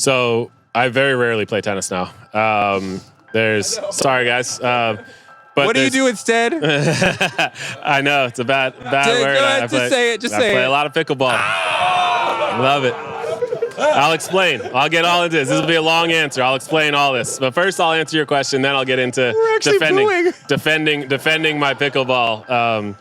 So I very rarely play tennis now. Sorry guys. But what do you do instead? I know it's a bad word. Just say it. I play a lot of pickleball. Love it. I'll explain. I'll get all into this. This will be a long answer. I'll explain all this. But first, I'll answer your question. Then I'll get into defending my pickleball.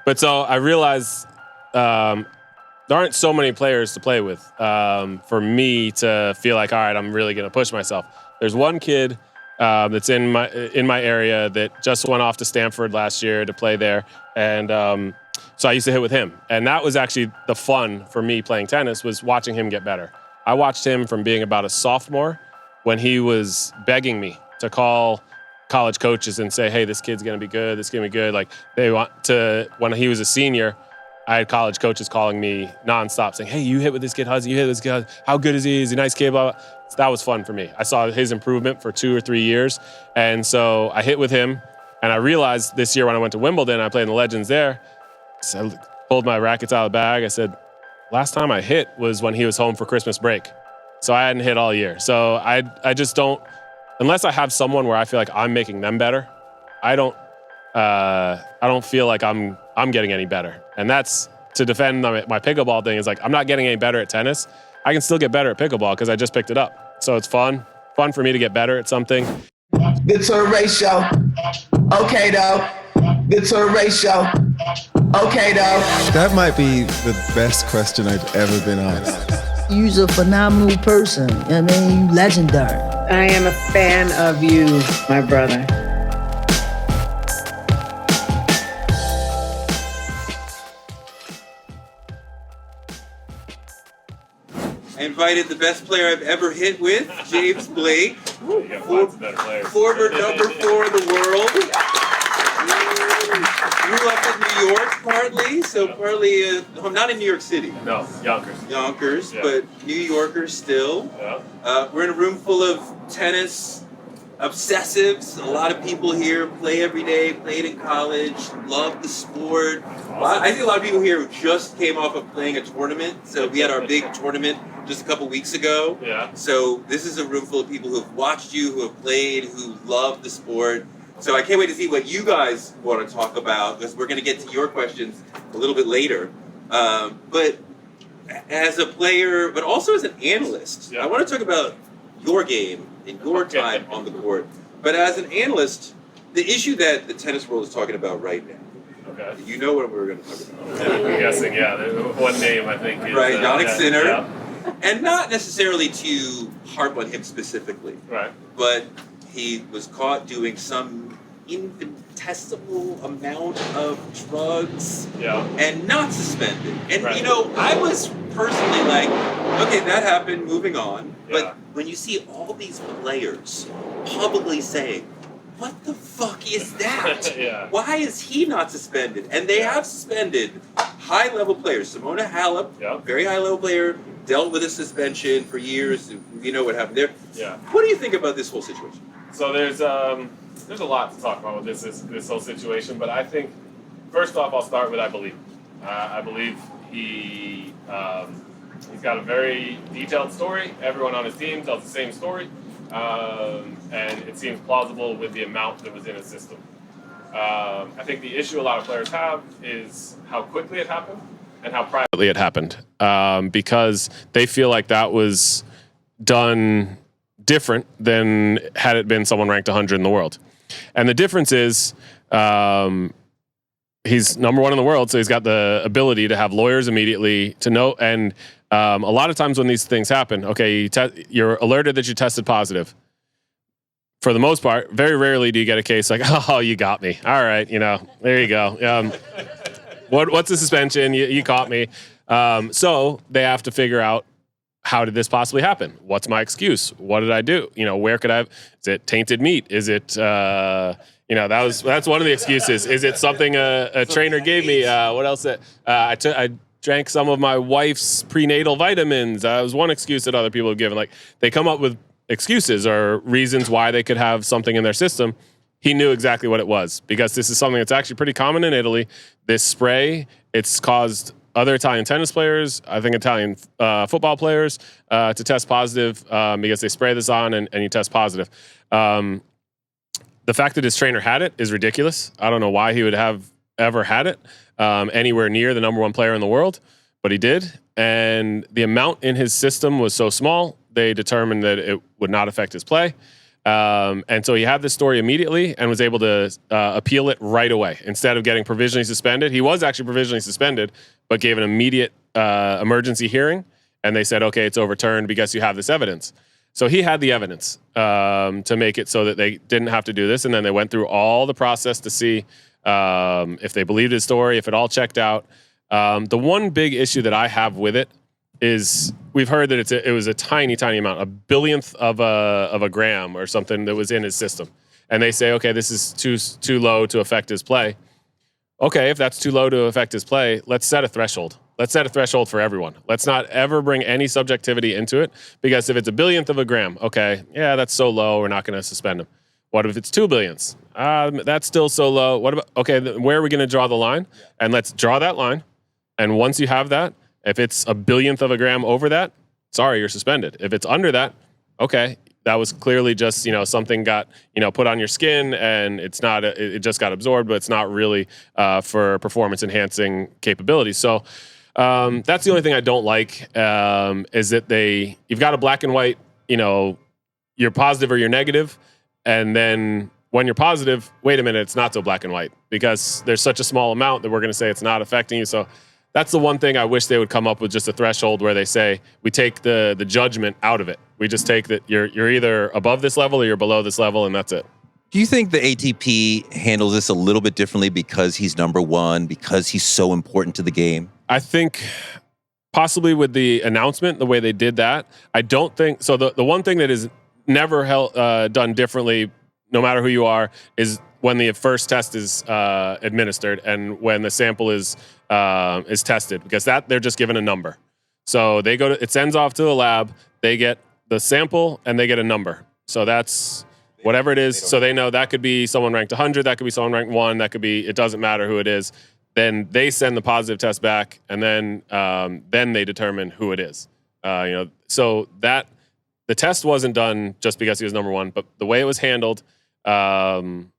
But so I realized there aren't so many players to play with for me to feel like, all right, I'm really going to push myself. There's one kid that's in my area that just went off to Stanford last year to play there, and so I used to hit with him. And that was actually the fun for me playing tennis, was watching him get better. I watched him from being about a sophomore when he was begging me to call college coaches and say, hey, this kid's going to be good. This is going to be good. Like, they want to, when he was a senior, I had college coaches calling me nonstop saying, hey, you hit with this kid, Huzzy, you hit with this kid. How good is he? Is he a nice kid? Blah, blah. So that was fun for me. I saw his improvement for 2 or 3 years. And so I hit with him. And I realized this year when I went to Wimbledon, I played in the Legends there. So I pulled my rackets out of the bag. I said, last time I hit was when he was home for Christmas break. So I hadn't hit all year. So I just don't, unless I have someone where I feel like I'm making them better, I don't feel like I'm getting any better. And that's to defend my pickleball thing, is like, I'm not getting any better at tennis. I can still get better at pickleball because I just picked it up. So it's fun for me to get better at something. The Touré show. Okay, though. The Touré show. Okay, though. That might be the best question I've ever been asked. You're a phenomenal person. I mean, you legendary. I am a fan of you, my brother. I invited the best player I've ever hit with, James Blake, former number 4 in the world. Grew up in New York partly, so partly, not in New York City. No, Yonkers, yeah. But New Yorkers still. Yeah. We're in a room full of tennis obsessives. A lot of people here play every day, played in college, love the sport. I see a lot of people here who just came off of playing a tournament. So we had our big tournament just a couple weeks ago. Yeah. So this is a room full of people who have watched you, who have played, who love the sport. So I can't wait to see what you guys want to talk about, because we're going to get to your questions a little bit later. But as a player, but also as an analyst, I want to talk about your game and your time on the court. But as an analyst, the issue that the tennis world is talking about right now, you know what we're going to talk about. I'm guessing, one name I think is... Right, Yannick Sinner. Yeah. And not necessarily to harp on him specifically. Right. But he was caught doing some infinitesimal amount of drugs and not suspended. And, you know, I was personally like, okay, that happened, moving on. Yeah. But when you see all these players publicly saying, what the fuck is that? Yeah. Why is he not suspended? And they have suspended high-level players. Simona Halep, very high-level player, dealt with a suspension for years. You know what happened there. Yeah. What do you think about this whole situation? So there's a lot to talk about with this whole situation, but I think first off I'll start with I believe he's got a very detailed story. Everyone on his team tells the same story, and it seems plausible with the amount that was in his system. I think the issue a lot of players have is how quickly it happened and how privately it happened, because they feel like that was done different than had it been someone ranked 100 in the world. And the difference is he's number 1 in the world, so he's got the ability to have lawyers immediately to know. And a lot of times when these things happen, you're alerted that you tested positive. For the most part, very rarely do you get a case like, oh, you got me. All right, there you go. What's the suspension? You caught me. So they have to figure out, how did this possibly happen? What's my excuse? What did I do? Where could I have? Is it tainted meat? Is it, that's one of the excuses. Is it something a trainer gave me? What else? I drank some of my wife's prenatal vitamins. That was one excuse that other people have given. Like, they come up with excuses or reasons why they could have something in their system. He knew exactly what it was, because this is something that's actually pretty common in Italy. This spray, it's caused other Italian tennis players, I think Italian football players, to test positive because they spray this on and you test positive. The fact that his trainer had it is ridiculous. I don't know why he would have ever had it anywhere near the number one player in the world, but he did. And the amount in his system was so small, they determined that it would not affect his play. And so he had this story immediately and was able to appeal it right away. Instead of getting provisionally suspended, he was actually provisionally suspended, but gave an immediate emergency hearing. And they said, okay, it's overturned because you have this evidence. So he had the evidence to make it so that they didn't have to do this. And then they went through all the process to see if they believed his story, if it all checked out. The one big issue that I have with it is we've heard that it was a tiny, tiny amount, a billionth of a gram or something that was in his system. And they say, okay, this is too low to affect his play. Okay, if that's too low to affect his play, let's set a threshold. Let's set a threshold for everyone. Let's not ever bring any subjectivity into it, because if it's a billionth of a gram, okay, yeah, that's so low, we're not going to suspend him. What if it's 2 billionths? That's still so low. What about, okay, where are we going to draw the line? And let's draw that line. And once you have that, if it's a billionth of a gram over that, sorry, you're suspended. If it's under that, okay, that was clearly just, something got, put on your skin and it's not, it just got absorbed, but it's not really for performance enhancing capabilities. So that's the only thing I don't like is that you've got a black and white, you're positive or you're negative. And then when you're positive, wait a minute, it's not so black and white because there's such a small amount that we're going to say it's not affecting you. So that's the one thing I wish they would come up with, just a threshold where they say we take the judgment out of it. We just take that you're either above this level or you're below this level, and that's it. Do you think the ATP handles this a little bit differently because he's number one, because he's so important to the game? I think possibly with the announcement, the way they did that, I don't think so. The one thing that is never done differently, no matter who you are, is when the first test is administered and when the sample is tested, because that they're just given a number. So they it sends off to the lab, they get the sample and they get a number. So that's whatever it is. So they know that could be someone ranked 100, that could be someone ranked 1, that could be, it doesn't matter who it is. Then they send the positive test back, and then they determine who it is. So that the test wasn't done just because he was number one, but the way it was handled and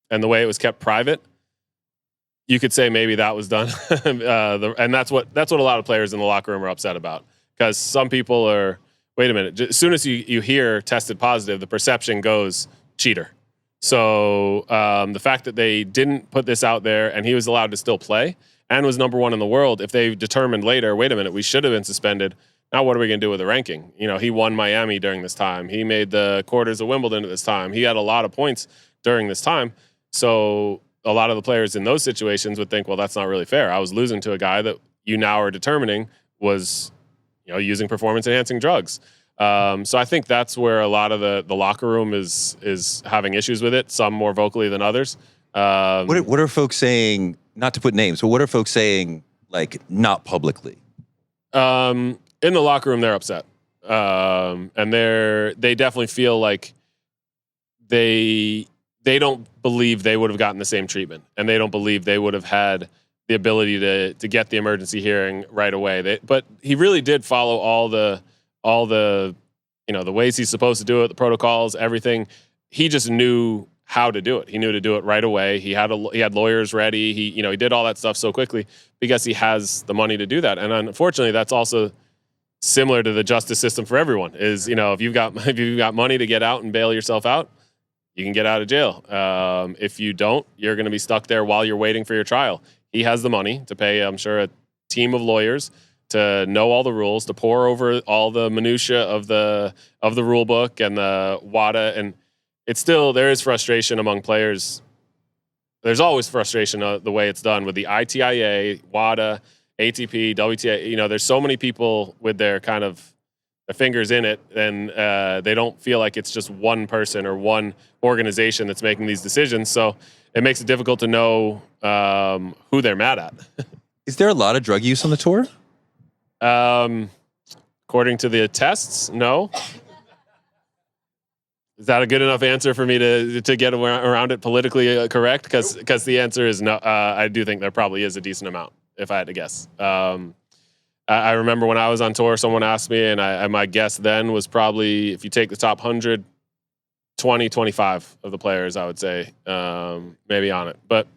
the way it was kept private, you could say maybe that was done. And that's what a lot of players in the locker room are upset about, because some people are, wait a minute, as soon as you hear tested positive, the perception goes cheater. So the fact that they didn't put this out there and he was allowed to still play and was number one in the world, if they determined later, wait a minute, we should have been suspended. Now what are we going to do with the ranking? He won Miami during this time. He made the quarters of Wimbledon at this time. He had a lot of points during this time. So a lot of the players in those situations would think, well, that's not really fair. I was losing to a guy that you now are determining was, using performance-enhancing drugs. So I think that's where a lot of the locker room is having issues with it, some more vocally than others. What are folks saying, not to put names, but what are folks saying, like, not publicly? In the locker room, they're upset. And they definitely feel like they don't believe they would have gotten the same treatment, and they don't believe they would have had the ability to get the emergency hearing right away. But he really did follow all the the ways he's supposed to do it, the protocols, everything. He just knew how to do it. He knew to do it right away. He had lawyers ready. He did all that stuff so quickly because he has the money to do that. And unfortunately, that's also similar to the justice system for everyone. Is if you've got money to get out and bail yourself out, you can get out of jail. If you don't, you're going to be stuck there while you're waiting for your trial. He has the money to pay, I'm sure, a team of lawyers to know all the rules, to pore over all the minutia of the rule book and the WADA. And it's still, there is frustration among players. There's always frustration the way it's done with the ITIA, WADA, ATP, WTA. There's so many people with their kind of their fingers in it, and they don't feel like it's just one person or one organization that's making these decisions. So it makes it difficult to know who they're mad at. Is there a lot of drug use on the tour? According to the tests, no. Is that a good enough answer for me to get around it politically correct? Because the answer is no. I do think there probably is a decent amount. if I had to guess. I remember when I was on tour, someone asked me, and my guess then was probably, if you take the top 100, 20, 25 of the players, I would say, maybe on it. But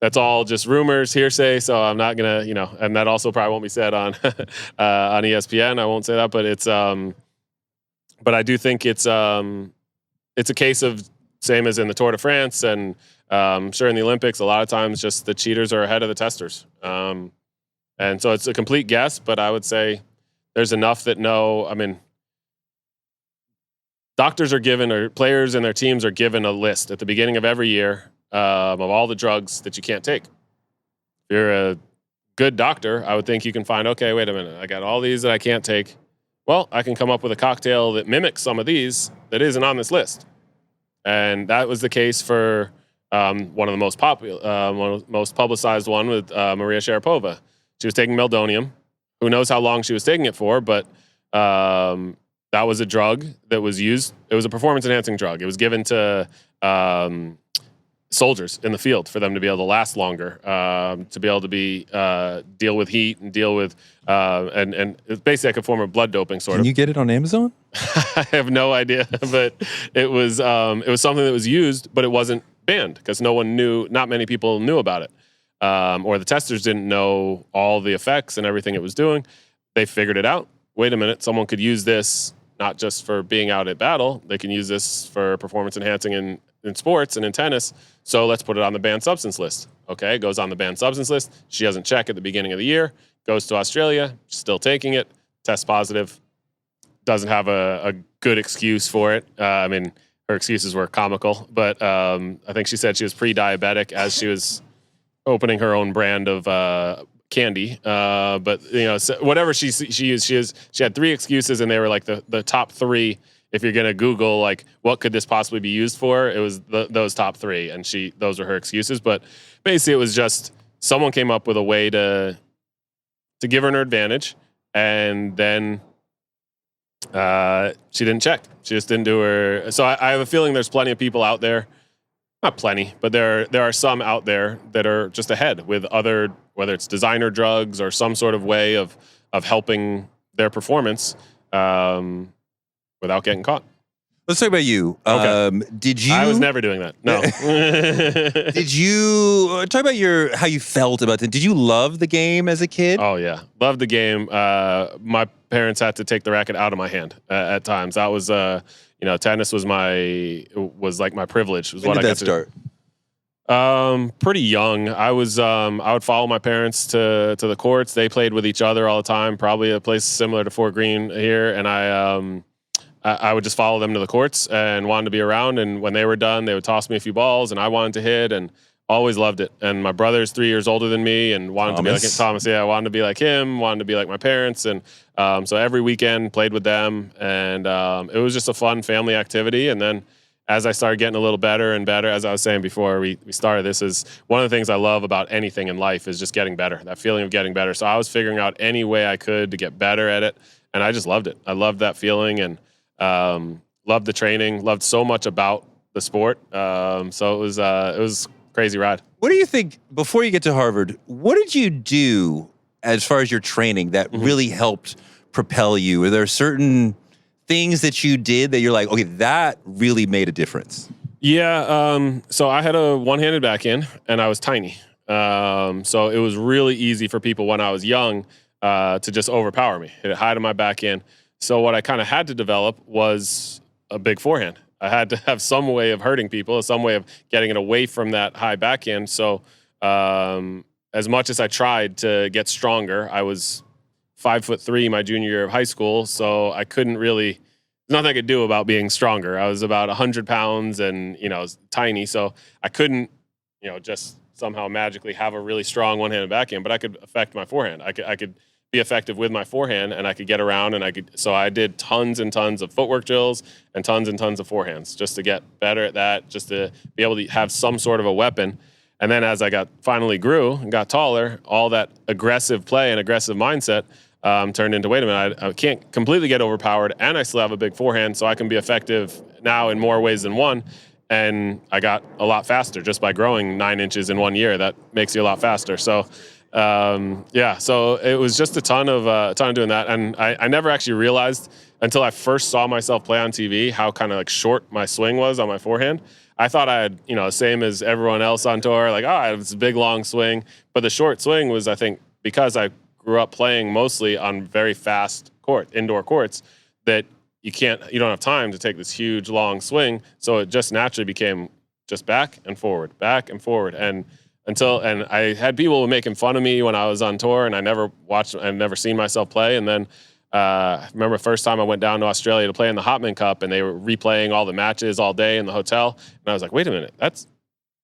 that's all just rumors, hearsay, so I'm not going to, and that also probably won't be said on on ESPN. I won't say that, but it's but I do think it's a case of same as in the Tour de France and sure in the Olympics, a lot of times just the cheaters are ahead of the testers. And so it's a complete guess, but I would say there's enough that know. I mean, doctors are given, or players and their teams are given a list at the beginning of every year of all the drugs that you can't take. If you're a good doctor, I would think you can find, okay, wait a minute, I got all these that I can't take. Well, I can come up with a cocktail that mimics some of these that isn't on this list. And that was the case for one of the most popular, most publicized one with Maria Sharapova. She was taking meldonium. Who knows how long she was taking it for, but that was a drug that was used. It was a performance-enhancing drug. It was given to soldiers in the field for them to be able to last longer, to be able to deal with heat and deal with and it's basically like a form of blood doping, sort of. Can you get it on Amazon? I have no idea, but it was something that was used, but it wasn't banned because not many people knew about it. Or the testers didn't know all the effects and everything it was doing. They figured it out. Wait a minute, someone could use this not just for being out at battle. They can use this for performance enhancing in sports and in tennis. So let's put it on the banned substance list. Okay, it goes on the banned substance list. She doesn't check at the beginning of the year. Goes to Australia, still taking it. Tests positive. Doesn't have a good excuse for it. I mean, her excuses were comical, but I think she said she was pre-diabetic as she was opening her own brand of candy. But so whatever she used, she had 3 excuses, and they were like the top 3. If you're gonna Google like what could this possibly be used for, it was those top 3, and those were her excuses. But basically, it was just someone came up with a way to give her an advantage, and then she didn't check. She just didn't do her. So I have a feeling there's plenty of people out there. Not plenty, but there are some out there that are just ahead with other, whether it's designer drugs or some sort of way of helping their performance without getting caught. Let's talk about you. Okay. Did you? I was never doing that. No. Did you talk about how you felt about it? Did you love the game as a kid? Oh yeah, loved the game. My parents had to take the racket out of my hand at times. That was tennis was like my privilege. Was When what did I that start? Pretty young. I would follow my parents to the courts. They played with each other all the time. Probably a place similar to Fort Greene here, and I would just follow them to the courts and wanted to be around. And when they were done, they would toss me a few balls, and I wanted to hit, and always loved it. And my brother's 3 years older than me, and wanted to be like Thomas. Yeah, I wanted to be like him. Wanted to be like my parents, and so every weekend played with them, and it was just a fun family activity. And then as I started getting a little better and better, as I was saying before we started, this is one of the things I love about anything in life is just getting better. That feeling of getting better. So I was figuring out any way I could to get better at it, and I just loved it. I loved that feeling, and loved the training, loved so much about the sport. So it was a crazy ride. What do you think, before you get to Harvard, what did you do as far as your training that really helped propel you? Were there certain things that you did that you're like, okay, that really made a difference? Yeah. So I had a one-handed backhand, and I was tiny. So it was really easy for people when I was young to just overpower me, hit it high to my backhand. So what I kind of had to develop was a big forehand. I had to have some way of hurting people, some way of getting it away from that high backhand. So as much as I tried to get stronger, I was 5'3" my junior year of high school, so I couldn't really. There's nothing I could do about being stronger. I was about 100 pounds and tiny, so I couldn't just somehow magically have a really strong one-handed backhand. But I could affect my forehand. I could be effective with my forehand, and I could get around, and so I did tons and tons of footwork drills and tons of forehands just to get better at that, just to be able to have some sort of a weapon. And then as I finally grew and got taller, all that aggressive play and aggressive mindset turned into, wait a minute, I can't completely get overpowered, and I still have a big forehand, so I can be effective now in more ways than one. And I got a lot faster just by growing 9 inches in 1 year. That makes you a lot faster. So Yeah, so it was just a ton of doing that, and I never actually realized until I first saw myself play on TV how kind of like short my swing was on my forehand. I thought I had, same as everyone else on tour, like, I have this big long swing, but the short swing was, I think, because I grew up playing mostly on very fast indoor courts, that you don't have time to take this huge long swing, so it just naturally became just back and forward, and I had people making fun of me when I was on tour, and I'd never seen myself play. And then I remember the first time I went down to Australia to play in the Hopman Cup, and they were replaying all the matches all day in the hotel. And I was like, wait a minute,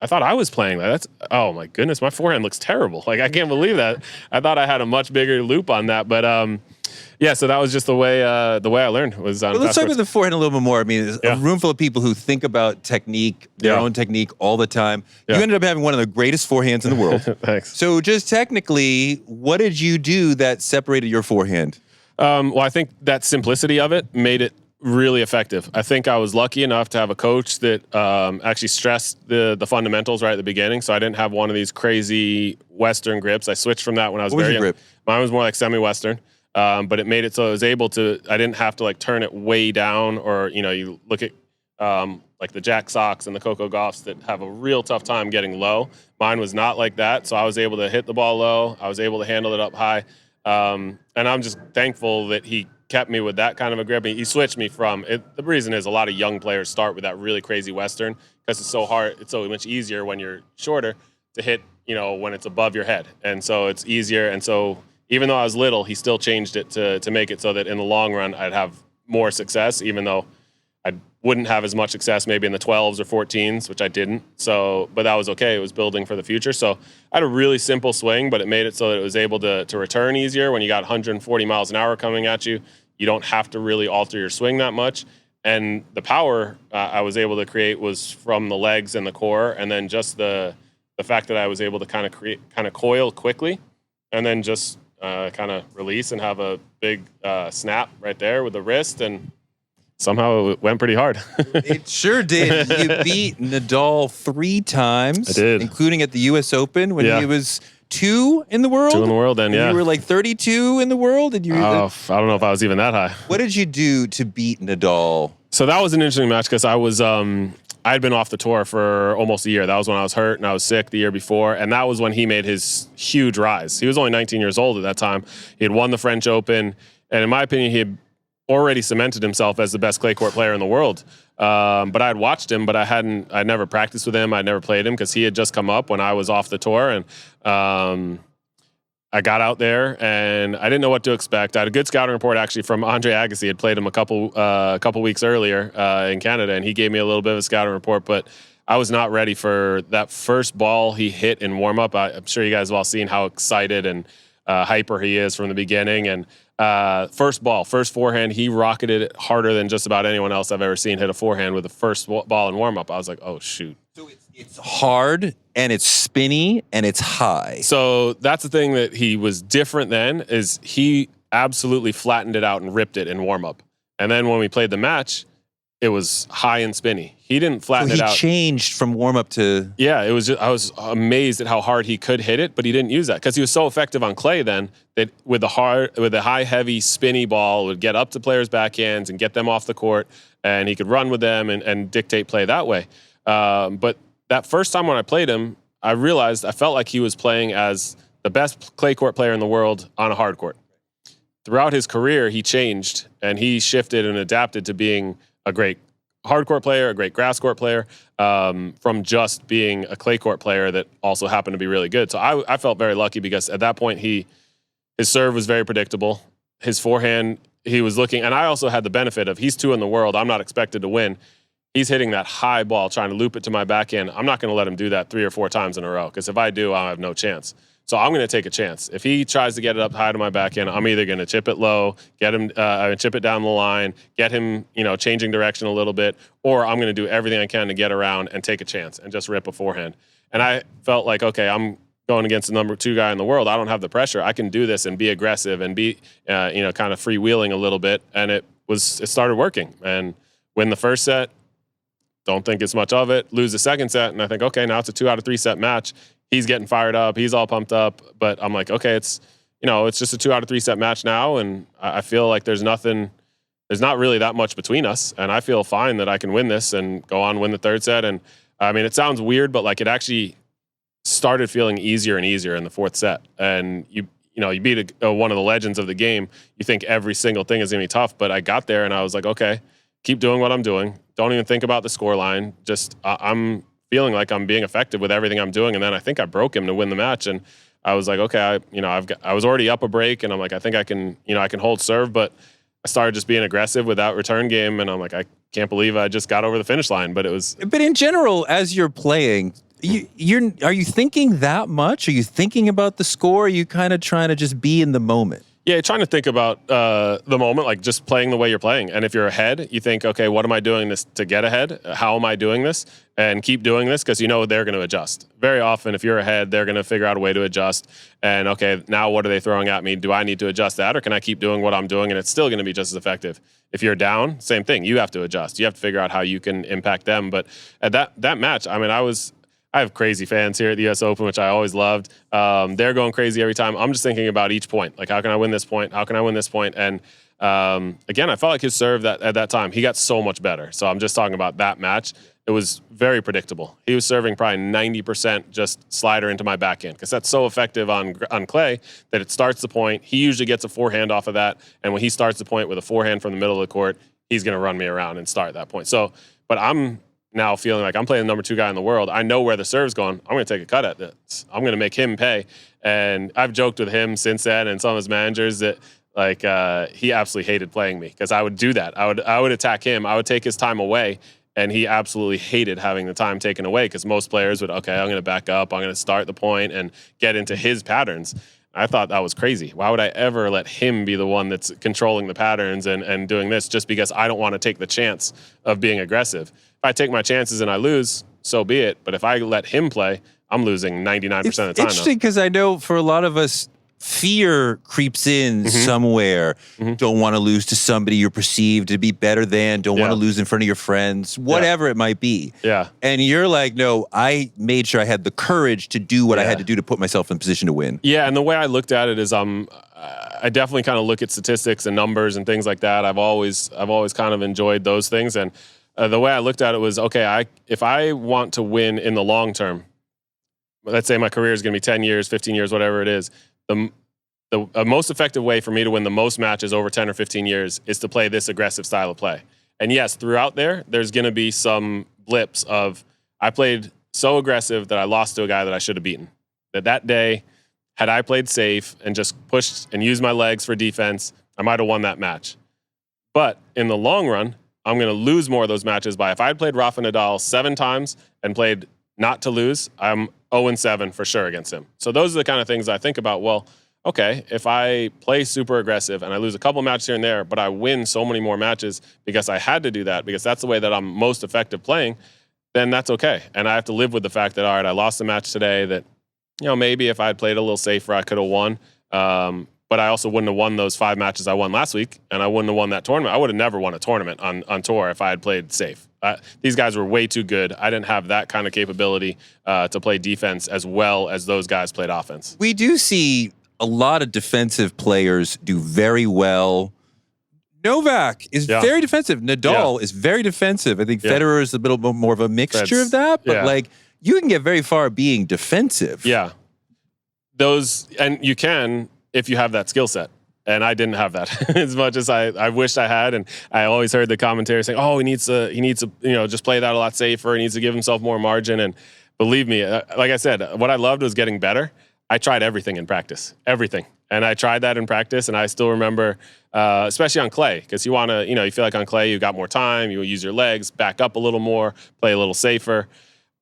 I thought I was playing that. Oh my goodness, my forehand looks terrible. Like, I can't believe that. I thought I had a much bigger loop on that, but yeah. So that was just the way I learned was on. Well, let's talk about the forehand a little bit more. I mean, there's a room full of people who think about technique, their own technique all the time. You ended up having one of the greatest forehands in the world. Thanks. So just technically, what did you do that separated your forehand? Well, I think that simplicity of it made it really effective. I think I was lucky enough to have a coach that actually stressed the fundamentals right at the beginning. So I didn't have one of these crazy Western grips. I switched from that when I was very young. Grip? Mine was more like semi-Western. But it made it so I was able to, I didn't have to like turn it way down, or, you look at like the Jack Sox and the Coco Gauffs that have a real tough time getting low. Mine was not like that. So I was able to hit the ball low. I was able to handle it up high. And I'm just thankful that he kept me with that kind of a grip. He switched me from it. The reason is a lot of young players start with that really crazy Western because it's so hard. It's so much easier when you're shorter to hit, when it's above your head. And so it's easier. And so even though I was little, he still changed it to make it so that in the long run, I'd have more success, even though I wouldn't have as much success maybe in the 12s or 14s, which I didn't. So, but that was okay. It was building for the future. So I had a really simple swing, but it made it so that it was able to return easier. When you got 140 miles an hour coming at you, you don't have to really alter your swing that much. And the power I was able to create was from the legs and the core, and then just the fact that I was able to kind of coil quickly, and then just kind of release and have a big snap right there with the wrist, and somehow it went pretty hard. It sure did. You beat Nadal 3 times. I did. Including at the U.S. Open when he was 2 in the world. 2 in the world, and you were like 32 in the world. And I don't know if I was even that high. What did you do to beat Nadal? So that was an interesting match because I was I'd been off the tour for almost a year. That was when I was hurt and I was sick the year before. And that was when he made his huge rise. He was only 19 years old at that time. He had won the French Open. And in my opinion, he had already cemented himself as the best clay court player in the world. But I had watched him, but I'd never practiced with him. I'd never played him because he had just come up when I was off the tour. And I got out there and I didn't know what to expect. I had a good scouting report actually from Andre Agassi. Had played him a couple weeks earlier in Canada, and he gave me a little bit of a scouting report, but I was not ready for that first ball he hit in warm-up. I'm sure you guys have all seen how excited and hyper he is from the beginning. And first forehand, he rocketed it harder than just about anyone else I've ever seen hit a forehand with the first ball in warm-up. I was like, oh, shoot. So it's hard, and it's spinny, and it's high. So that's the thing that he was different then, is he absolutely flattened it out and ripped it in warm-up. And then when we played the match, it was high and spinny. He didn't flatten it out. He changed from warm-up to... Yeah, it was just, I was amazed at how hard he could hit it, but he didn't use that because he was so effective on clay then that with the high, heavy, spinny ball, would get up to players' backhands and get them off the court, and he could run with them and dictate play that way. But that first time when I played him, I realized I felt like he was playing as the best clay court player in the world on a hard court. Throughout his career, he changed and he shifted and adapted to being a great hard court player, a great grass court player, from just being a clay court player that also happened to be really good. So I felt very lucky because at that point, his serve was very predictable. His forehand, he was looking, and I also had the benefit of he's 2 in the world. I'm not expected to win. He's hitting that high ball, trying to loop it to my backhand. I'm not going to let him do that 3 or 4 times in a row because if I do, I'll have no chance. So I'm going to take a chance. If he tries to get it up high to my backhand, I'm either going to chip it low, get him, chip it down the line, get him, changing direction a little bit, or I'm going to do everything I can to get around and take a chance and just rip a forehand. And I felt like, okay, I'm going against the number 2 guy in the world. I don't have the pressure. I can do this and be aggressive and be, kind of freewheeling a little bit. And it started working. And win the first set. Don't think it's much of it. Lose the second set, and I think, okay, now it's a 2 out of 3 set match. he's getting fired up. He's all pumped up. But I'm like, okay, it's just a 2 out of 3 set match now. And I feel like there's not really that much between us. And I feel fine that I can win this and go on, win the 3rd set. And I mean, it sounds weird, but like it actually started feeling easier and easier in the 4th set. And you beat one of the legends of the game. You think every single thing is going to be tough. But I got there and I was like, okay, keep doing what I'm doing. Don't even think about the score line. Just I'm feeling like I'm being effective with everything I'm doing. And then I think I broke him to win the match. And I was like, okay, I was already up a break, and I'm like, I think I can hold serve, but I started just being aggressive without return game, and I'm like, I can't believe I just got over the finish line. But in general, as you're playing, are you thinking that much? Are you thinking about the score? Are you kind of trying to just be in the moment? Yeah, trying to think about the moment, like just playing the way you're playing. And if you're ahead, you think, okay, what am I doing this to get ahead? How am I doing this? And keep doing this because they're going to adjust. Very often, if you're ahead, they're going to figure out a way to adjust. And okay, now what are they throwing at me? Do I need to adjust that, or can I keep doing what I'm doing and it's still going to be just as effective? If you're down, same thing. You have to adjust. You have to figure out how you can impact them. But at that match, I mean, I have crazy fans here at the US Open, which I always loved. They're going crazy every time. I'm just thinking about each point. Like, how can I win this point? How can I win this point? And again, I felt like his serve at that time, he got so much better. So I'm just talking about that match. It was very predictable. He was serving probably 90% just slider into my backhand because that's so effective on clay that it starts the point. He usually gets a forehand off of that. And when he starts the point with a forehand from the middle of the court, he's going to run me around and start that point. So, but I'm now feeling like I'm playing the number 2 guy in the world. I know where the serve's going. I'm going to take a cut at this. I'm going to make him pay. And I've joked with him since then and some of his managers that like he absolutely hated playing me because I would do that. I would attack him. I would take his time away. And he absolutely hated having the time taken away because most players would, okay, I'm going to back up. I'm going to start the point and get into his patterns. I thought that was crazy. Why would I ever let him be the one that's controlling the patterns and doing this just because I don't want to take the chance of being aggressive? If I take my chances and I lose, so be it. But if I let him play, I'm losing 99% of the time. It's interesting because I know for a lot of us, fear creeps in somewhere. Don't want to lose to somebody you're perceived to be better than. Don't want to lose in front of your friends, whatever it might be. Yeah. And you're like, no, I made sure I had the courage to do what I had to do to put myself in position to win. Yeah, and the way I looked at it is I definitely kind of look at statistics and numbers and things like that. I've always kind of enjoyed those things. And the way I looked at it was, okay, if I want to win in the long term, let's say my career is going to be 10 years, 15 years, whatever it is, the most effective way for me to win the most matches over 10 or 15 years is to play this aggressive style of play. And yes, throughout there's going to be some blips of I played so aggressive that I lost to a guy that I should have beaten. That day, had I played safe and just pushed and used my legs for defense, I might have won that match. But in the long run, I'm going to lose more of those matches by if I had played Rafa Nadal 7 times and played not to lose, I'm 0-7 for sure against him. So those are the kind of things I think about. Well, okay, if I play super aggressive and I lose a couple matches here and there, but I win so many more matches because I had to do that, because that's the way that I'm most effective playing, then that's okay. And I have to live with the fact that, all right, I lost a match today that, maybe if I had played a little safer, I could have won. But I also wouldn't have won those 5 matches I won last week, and I wouldn't have won that tournament. I would have never won a tournament on tour if I had played safe. These guys were way too good. I didn't have that kind of capability to play defense as well as those guys played offense. We do see a lot of defensive players do very well. Novak is very defensive. Nadal is very defensive. I think Federer is a little bit more of a mixture of that, but like you can get very far being defensive. Yeah. And you can if you have that skill set. And I didn't have that as much as I wished I had. And I always heard the commentator saying, oh, he needs to, just play that a lot safer. He needs to give himself more margin. And believe me, like I said, what I loved was getting better. I tried everything in practice, everything. And I tried that in practice. And I still remember, especially on clay, because you want to, you feel like on clay, you got more time, you use your legs, back up a little more, play a little safer.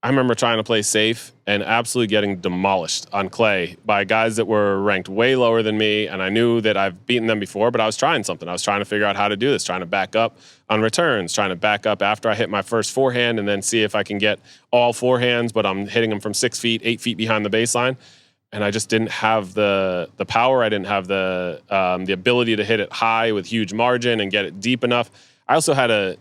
I remember trying to play safe and absolutely getting demolished on clay by guys that were ranked way lower than me. And I knew that I've beaten them before, but I was trying something. I was trying to figure out how to do this, trying to back up on returns, trying to back up after I hit my first forehand and then see if I can get all forehands, but I'm hitting them from 6 feet, 8 feet behind the baseline. And I just didn't have the power. I didn't have the ability to hit it high with huge margin and get it deep enough. I also had I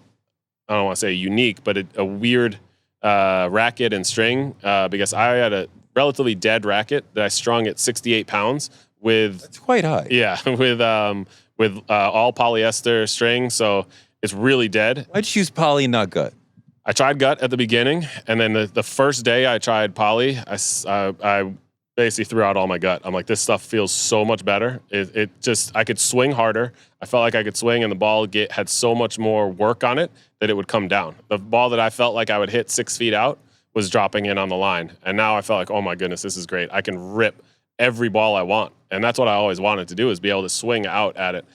don't want to say unique, but a weird racket and string because I had relatively dead racket that I strung at 68 pounds with. It's quite high. Yeah, with all polyester string, so it's really dead. Why'd you use poly and not gut? I tried gut at the beginning, and then the first day I tried poly, I basically threw out all my gut. I'm like, this stuff feels so much better. It just, I could swing harder. I felt like I could swing, and the ball had so much more work on it that it would come down. The ball that I felt like I would hit 6 feet out was dropping in on the line. And now I felt like, oh my goodness, this is great. I can rip every ball I want. And that's what I always wanted to do, is be able to swing out at it,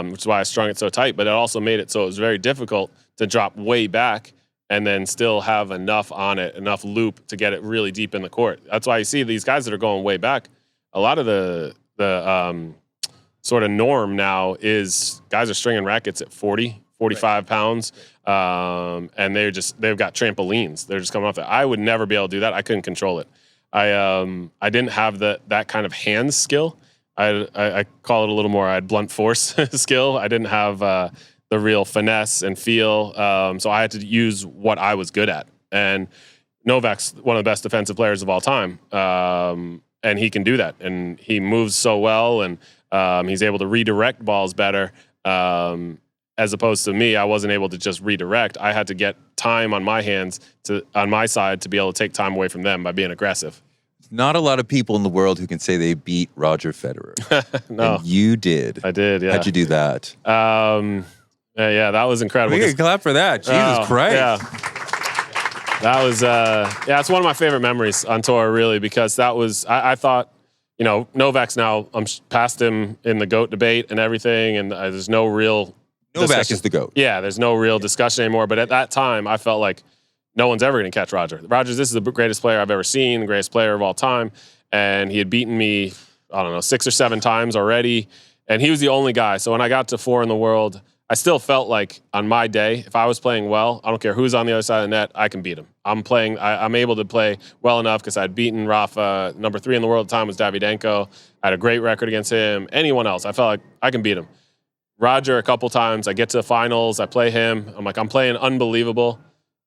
which is why I strung it so tight. But it also made it so it was very difficult to drop way back and then still have enough on it, enough loop to get it really deep in the court. That's why you see these guys that are going way back. A lot of the sort of norm now is guys are stringing rackets at 40, 45 pounds, and they've got trampolines. They're just coming off that. I would never be able to do that. I couldn't control it. I didn't have that kind of hand skill. I call it a little more. I had blunt force skill. I didn't have the real finesse and feel. So I had to use what I was good at. And Novak's one of the best defensive players of all time, and he can do that. And he moves so well, and he's able to redirect balls better. As opposed to me, I wasn't able to just redirect. I had to get time on my hands on my side to be able to take time away from them by being aggressive. Not a lot of people in the world who can say they beat Roger Federer. No, and you did. I did. Yeah. How'd you do that? Yeah, that was incredible. We can clap for that. Jesus Christ. Yeah. That was, it's one of my favorite memories on tour, really, because that was, I thought, Novak's now, I'm past him in the GOAT debate and everything, and there's no real Novak discussion. is the GOAT. Yeah, there's no real discussion anymore. But at that time, I felt like no one's ever going to catch Roger. This is the greatest player I've ever seen, the greatest player of all time. And he had beaten me, 6 or 7 times already. And he was the only guy. So when I got to 4 in the world, I still felt like on my day, if I was playing well, I don't care who's on the other side of the net, I can beat him. I'm able to play well enough because I'd beaten Rafa. Number 3 in the world at the time was Davydenko. I had a great record against him. Anyone else, I felt like I can beat him. Roger, a couple times, I get to the finals, I play him. I'm like, I'm playing unbelievable.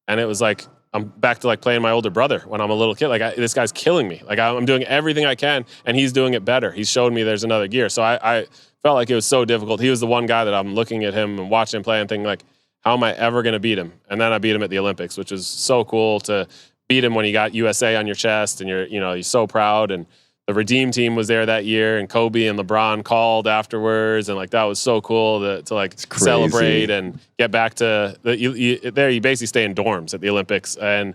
And it was like, I'm back to like playing my older brother when I'm a little kid. Like, this guy's killing me. Like, I'm doing everything I can, and he's doing it better. He's showed me there's another gear. So I felt like it was so difficult. He was the one guy that I'm looking at him and watching him play and thinking, like, how am I ever going to beat him? And then I beat him at the Olympics, which was so cool to beat him when you got USA on your chest and you're so proud. And the Redeem team was there that year, and Kobe and LeBron called afterwards, and like that was so cool to like celebrate and get back to you basically stay in dorms at the Olympics and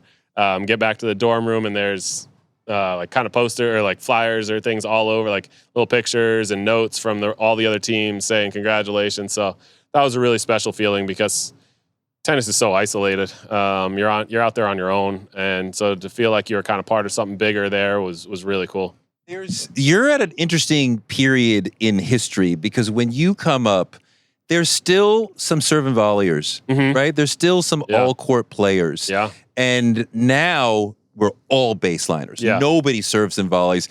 get back to the dorm room, and there's like kind of poster or like flyers or things all over, like little pictures and notes from all the other teams saying congratulations. So that was a really special feeling because tennis is so isolated. You're out there on your own, and so to feel like you're kind of part of something bigger there was really cool. You're at an interesting period in history because when you come up, there's still some serve and volleyers, right? There's still some all-court players. Yeah. And now we're all baseliners. Yeah. Nobody serves and volleys.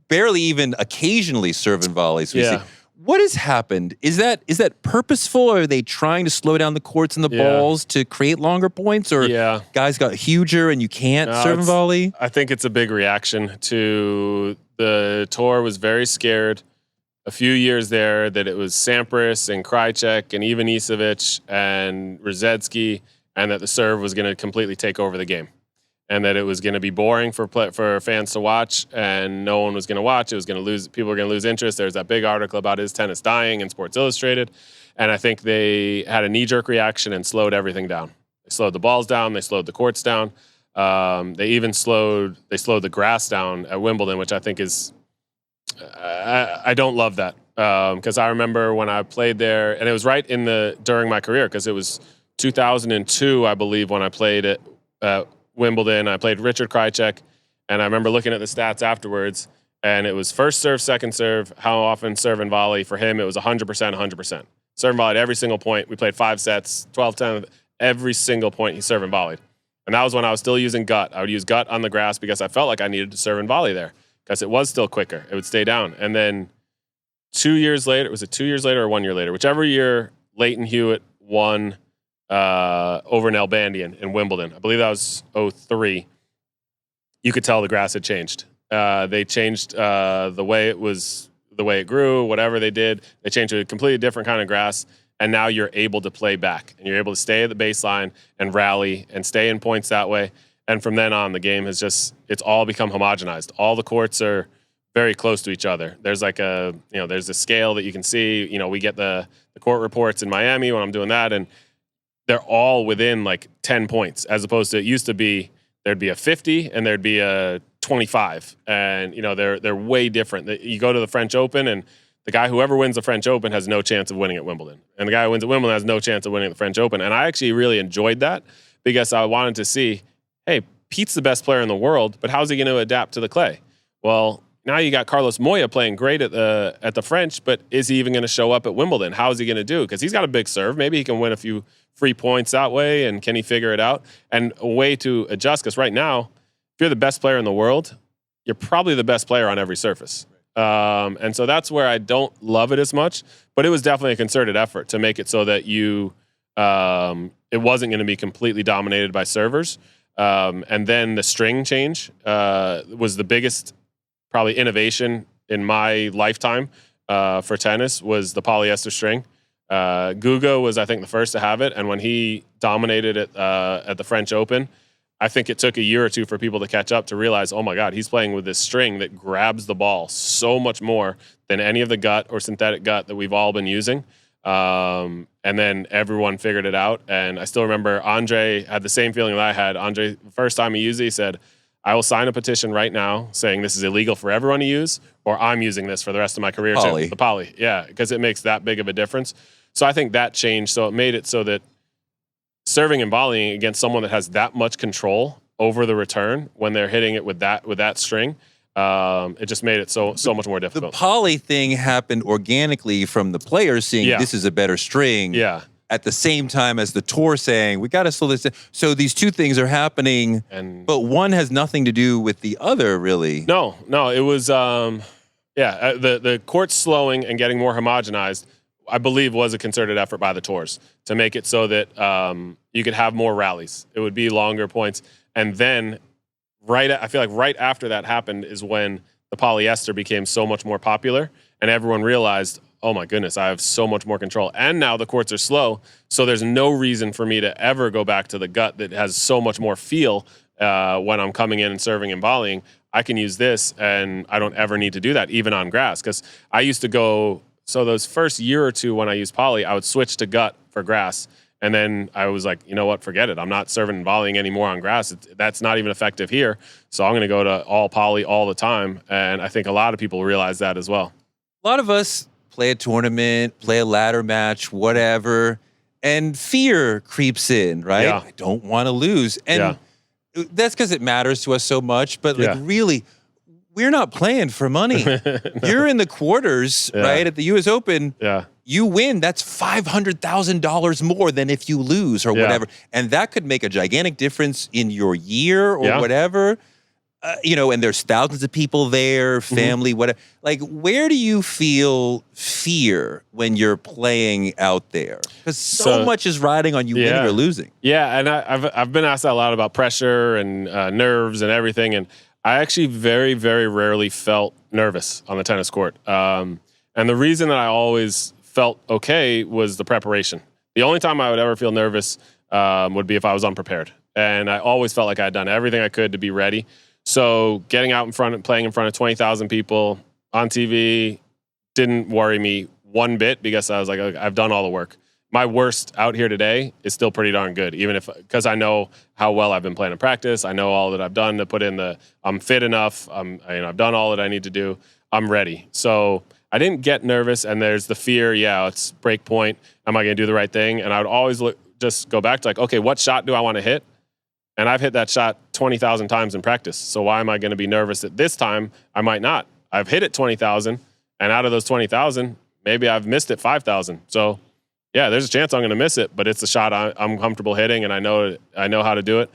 Barely even occasionally serve and volleys. Yeah. What has happened? Is that purposeful? Or are they trying to slow down the courts and the balls to create longer points? Or guys got huger and you can't serve and volley? I think it's a big reaction to the tour was very scared a few years there that it was Sampras and Krajicek and even Ivanisevic and Ruzetsky, and that the serve was going to completely take over the game. And that it was going to be boring for fans to watch, and no one was going to watch. It was going to lose. People were going to lose interest. There was that big article about is tennis dying in Sports Illustrated, and I think they had a knee-jerk reaction and slowed everything down. They slowed the balls down. They slowed the courts down. They even slowed the grass down at Wimbledon, which I think is. I don't love that because I remember when I played there, and it was right during my career because it was 2002, I believe, when I played at Wimbledon. I played Richard Krajicek, and I remember looking at the stats afterwards, and it was first serve, second serve, how often serve and volley. For him, it was 100%, 100%. Serve and volleyed every single point. We played 5 sets, 12-10, every single point he serve and volleyed. And that was when I was still using gut. I would use gut on the grass because I felt like I needed to serve and volley there because it was still quicker. It would stay down. And then 2 years later, was it 2 years later or 1 year later? Whichever year Leighton Hewitt won over Nalbandian in Wimbledon. I believe that was 2003. you could tell the grass had changed. They changed the way it grew, whatever they did. They changed to a completely different kind of grass. And now you're able to play back, and you're able to stay at the baseline and rally and stay in points that way. And from then on, the game has it's all become homogenized. All the courts are very close to each other. There's like there's a scale that you can see. We get the court reports in Miami when I'm doing that, and they're all within like 10 points, as opposed to it used to be there'd be a 50 and there'd be a 25. And, they're way different. You go to the French Open, and whoever wins the French Open has no chance of winning at Wimbledon. And the guy who wins at Wimbledon has no chance of winning at the French Open. And I actually really enjoyed that because I wanted to see, hey, Pete's the best player in the world, but how's he going to adapt to the clay? Well, now you got Carlos Moya playing great at the French, but is he even going to show up at Wimbledon? How is he going to do? Because he's got a big serve. Maybe he can win a few free points that way, and can he figure it out? And a way to adjust, because right now, if you're the best player in the world, you're probably the best player on every surface. And so that's where I don't love it as much, but it was definitely a concerted effort to make it so that it wasn't going to be completely dominated by servers. And then the string change was the biggest probably innovation in my lifetime for tennis, was the polyester string. Guga was, I think, the first to have it. And when he dominated it at the French Open, I think it took a year or two for people to catch up to realize, oh my God, he's playing with this string that grabs the ball so much more than any of the gut or synthetic gut that we've all been using. And then everyone figured it out. And I still remember Andre had the same feeling that I had. Andre, the first time he used it, he said, I will sign a petition right now saying this is illegal for everyone to use, or I'm using this for the rest of my career too. The poly. Yeah, because it makes that big of a difference. So I think that changed. So it made it so that serving and volleying against someone that has that much control over the return when they're hitting it with that string, it just made it so much more difficult. The poly thing happened organically from the players seeing this is a better string. Yeah. At the same time as the tour saying, we got to slow this down. So these two things are happening, but one has nothing to do with the other, really. No, it was, the court slowing and getting more homogenized, I believe, was a concerted effort by the tours to make it so that you could have more rallies. It would be longer points. And then I feel like right after that happened is when the polyester became so much more popular, and everyone realized, oh my goodness, I have so much more control. And now the courts are slow, so there's no reason for me to ever go back to the gut that has so much more feel when I'm coming in and serving and volleying. I can use this, and I don't ever need to do that, even on grass. Because I used to go, so those first year or two when I used poly, I would switch to gut for grass. And then I was like, you know what, forget it. I'm not serving and volleying anymore on grass. That's not even effective here. So I'm going to go to all poly all the time. And I think a lot of people realize that as well. A lot of us play a tournament, play a ladder match, whatever, and fear creeps in, right? Yeah. I don't want to lose. And that's because it matters to us so much. But really, we're not playing for money. You're in the quarters, right? At the US Open. Yeah. You win, that's $500,000 more than if you lose or whatever. And that could make a gigantic difference in your year or whatever. And there's thousands of people there, family, whatever. Like, where do you feel fear when you're playing out there? Because so much is riding on you winning or losing. Yeah, and I've been asked that a lot about pressure and nerves and everything. And I actually very, very rarely felt nervous on the tennis court. And the reason that I always felt okay was the preparation. The only time I would ever feel nervous would be if I was unprepared. And I always felt like I had done everything I could to be ready. So getting out in front and playing in front of 20,000 people on TV didn't worry me one bit, because I was like, I've done all the work. My worst out here today is still pretty darn good, because I know how well I've been playing in practice. I know all that I've done to put in I'm fit enough. I've done all that I need to do. I'm ready. So I didn't get nervous, and there's the fear. Yeah, it's break point. Am I going to do the right thing? And I would always just go back to like, okay, what shot do I want to hit? And I've hit that shot 20,000 times in practice. So why am I going to be nervous that this time I might not? I've hit it 20,000, and out of those 20,000, maybe I've missed it 5,000. So yeah, there's a chance I'm going to miss it, but it's a shot I'm comfortable hitting, and I know how to do it.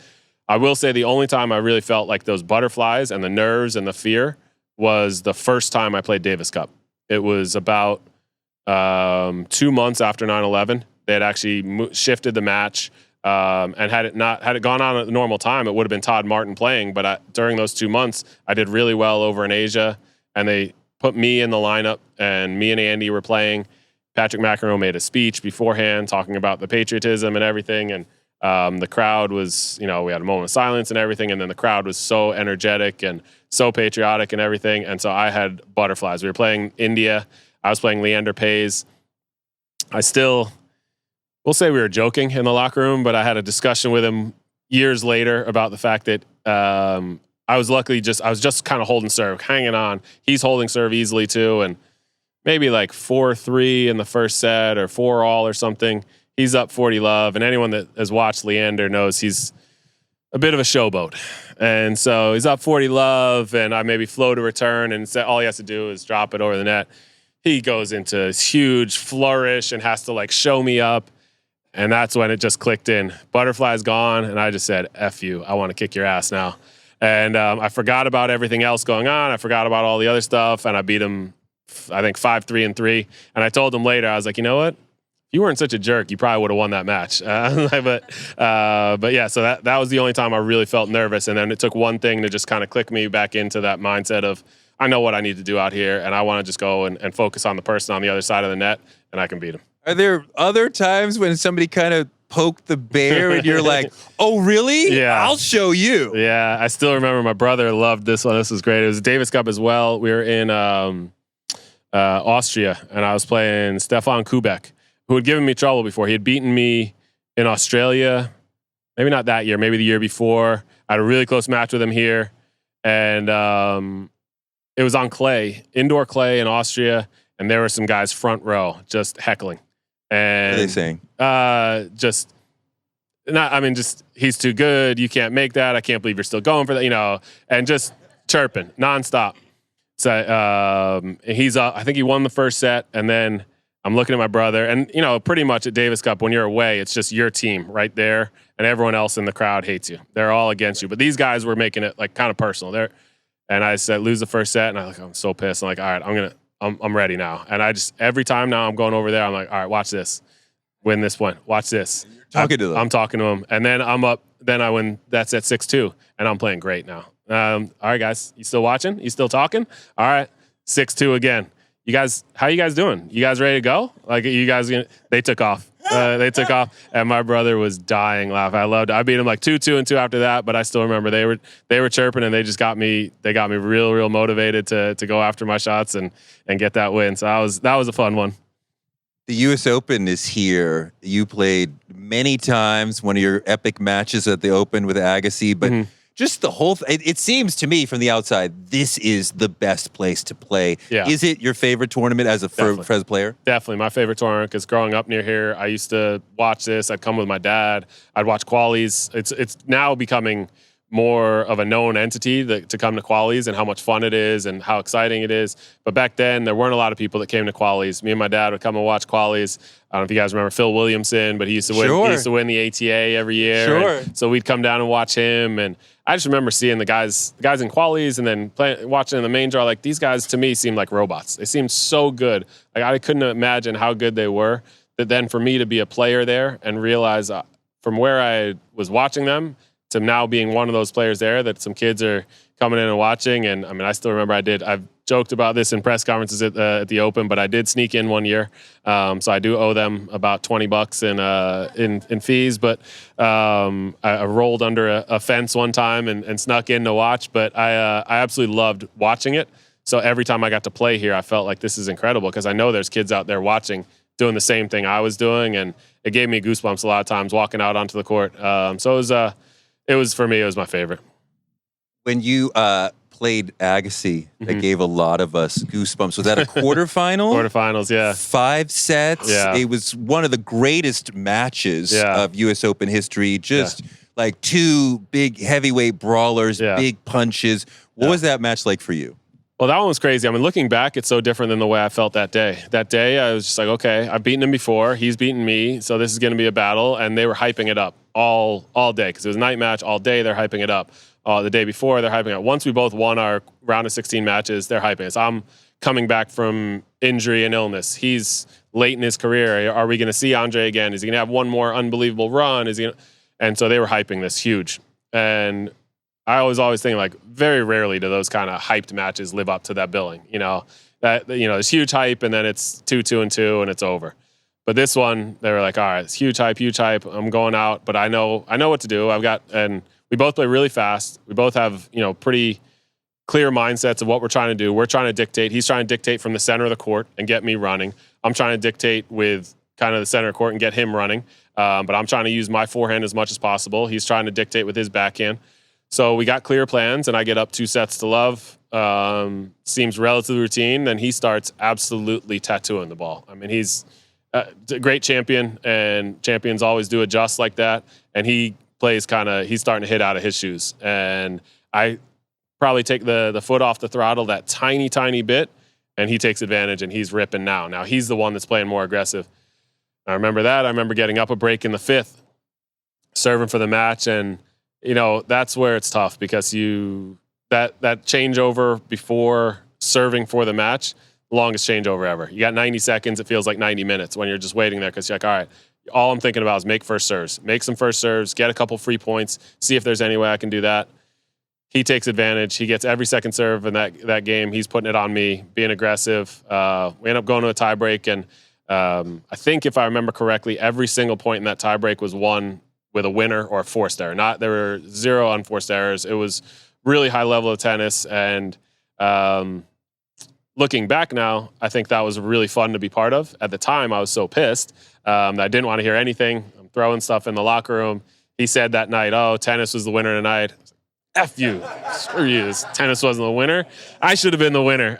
I will say the only time I really felt like those butterflies and the nerves and the fear was the first time I played Davis Cup. It was about 2 months after 9/11. They had actually shifted the match. And had it gone on at the normal time, it would have been Todd Martin playing. But during those 2 months, I did really well over in Asia, and they put me in the lineup, and me and Andy were playing. Patrick McEnroe made a speech beforehand talking about the patriotism and everything, and the crowd was, we had a moment of silence and everything, and then the crowd was so energetic and so patriotic and everything, and so I had butterflies. We were playing India. I was playing Leander Paes. We'll say we were joking in the locker room, but I had a discussion with him years later about the fact that I was just kind of holding serve, hanging on. He's holding serve easily too, and maybe like 4-3 in the first set or 4-all or something. He's up 40-love, and anyone that has watched Leander knows he's a bit of a showboat. And so he's up 40-love, and I maybe float a return, and all he has to do is drop it over the net. He goes into this huge flourish and has to like show me up. And that's when it just clicked in. Butterfly's gone, and I just said, F you. I want to kick your ass now. And I forgot about everything else going on. I forgot about all the other stuff, and I beat him, I think, 5-3-3. And I told him later, I was like, you know what? If you weren't such a jerk, you probably would have won that match. But yeah, so that was the only time I really felt nervous. And then it took one thing to just kind of click me back into that mindset of, I know what I need to do out here, and I want to just go and focus on the person on the other side of the net, and I can beat him. Are there other times when somebody kind of poked the bear and you're like, oh, really? Yeah. I'll show you. Yeah, I still remember my brother loved this one. This was great. It was a Davis Cup as well. We were in Austria, and I was playing Stefan Kubek, who had given me trouble before. He had beaten me in Australia, maybe not that year, maybe the year before. I had a really close match with him here, and it was on clay, indoor clay in Austria, and there were some guys front row just heckling. And What are they saying? Just he's too good. You can't make that. I can't believe you're still going for that. And just chirping nonstop. So he's up. I think he won the first set, and then I'm looking at my brother, and pretty much at Davis Cup when you're away, it's just your team right there, and everyone else in the crowd hates you. They're all against you. But these guys were making it like kind of personal. And I said lose the first set, and I'm so pissed. I'm like, all right, I'm ready now. And I just, every time now I'm going over there, I'm like, all right, watch this. Win this one. Watch this. Talking to them. I'm talking to them. And then I'm up. Then I win. That's at 6-2. And I'm playing great now. All right, guys. You still watching? You still talking? All right. 6-2 again. You guys, how you guys doing? You guys ready to go? Like, you guys, they took off. They took off, and my brother was dying laughing. I loved it. I beat him like 2-2 after that, but I still remember they were chirping, and they just got me. They got me real motivated to go after my shots and get that win. So that was a fun one. The U.S. Open is here. You played many times, one of your epic matches at the Open with Agassi, but just the whole it seems to me from the outside, this is the best place to play. Yeah. Is it your favorite tournament as a player? Definitely my favorite tournament, because growing up near here, I used to watch this. I'd come with my dad. I'd watch qualies. It's now becoming more of a known entity to come to qualies, and how much fun it is and how exciting it is. But back then, there weren't a lot of people that came to qualies. Me and my dad would come and watch qualies. I don't know if you guys remember Phil Williamson, but he used to win. Sure. He used to win the ATA every year. Sure. So we'd come down and watch him, and I just remember seeing the guys in qualies, and then watching in the main draw. Like, these guys to me seemed like robots. They seemed so good. Like, I couldn't imagine how good they were. That then for me to be a player there and realize from where I was watching them to now being one of those players there, that some kids are coming in and watching. And I mean, I still remember I've joked about this in press conferences at the Open, but I did sneak in one year. So I do owe them about $20 in fees, but I rolled under a fence one time and snuck in to watch, but I absolutely loved watching it. So every time I got to play here, I felt like this is incredible, because I know there's kids out there watching, doing the same thing I was doing. And it gave me goosebumps a lot of times walking out onto the court. So it was for me, it was my favorite. When you played Agassi, that gave a lot of us goosebumps. Was that a quarterfinal? Quarterfinals, yeah. 5 sets. Yeah. It was one of the greatest matches of U.S. Open history. Just like two big heavyweight brawlers, big punches. What was that match like for you? Well, that one was crazy. I mean, looking back, it's so different than the way I felt that day. That day, I was just like, okay, I've beaten him before. He's beaten me, so this is going to be a battle. And they were hyping it up all day, because it was a night match all day. They're hyping it up. The day before, they're hyping it up. Once we both won our round of 16 matches, they're hyping it. So I'm coming back from injury and illness. He's late in his career. Are we going to see Andre again? Is he going to have one more unbelievable run? Is he gonna... And so they were hyping this huge. And I was always thinking, like, very rarely do those kind of hyped matches live up to that billing. There's huge hype, and then it's 2-2-2, and it's over. But this one, they were like, all right, it's huge hype. I'm going out, but I know what to do. And we both play really fast. We both have, pretty clear mindsets of what we're trying to do. We're trying to dictate. He's trying to dictate from the center of the court and get me running. I'm trying to dictate with kind of the center of the court and get him running. But I'm trying to use my forehand as much as possible. He's trying to dictate with his backhand. So we got clear plans, and I get up 2-0. Seems relatively routine. Then he starts absolutely tattooing the ball. I mean, he's a great champion, and champions always do adjust like that. And he plays he's starting to hit out of his shoes. And I probably take the foot off the throttle that tiny, tiny bit, and he takes advantage, and he's ripping now. Now he's the one that's playing more aggressive. I remember that. I remember getting up a break in the 5th, serving for the match, and that's where it's tough because that changeover before serving for the match, longest changeover ever. You got 90 seconds. It feels like 90 minutes when you're just waiting there because you're like, all right, all I'm thinking about is make first serves, make some first serves, get a couple free points, see if there's any way I can do that. He takes advantage. He gets every second serve in that game. He's putting it on me, being aggressive. We end up going to a tiebreak, and I think if I remember correctly, every single point in that tiebreak was won with a winner or a forced error. There were 0 unforced errors. It was really high level of tennis, and looking back now, I think that was really fun to be part of. At the time, I was so pissed that I didn't want to hear anything. I'm throwing stuff in the locker room. He said that night, "Oh, tennis was the winner tonight." F you. Screw you. Tennis wasn't the winner. I should have been the winner.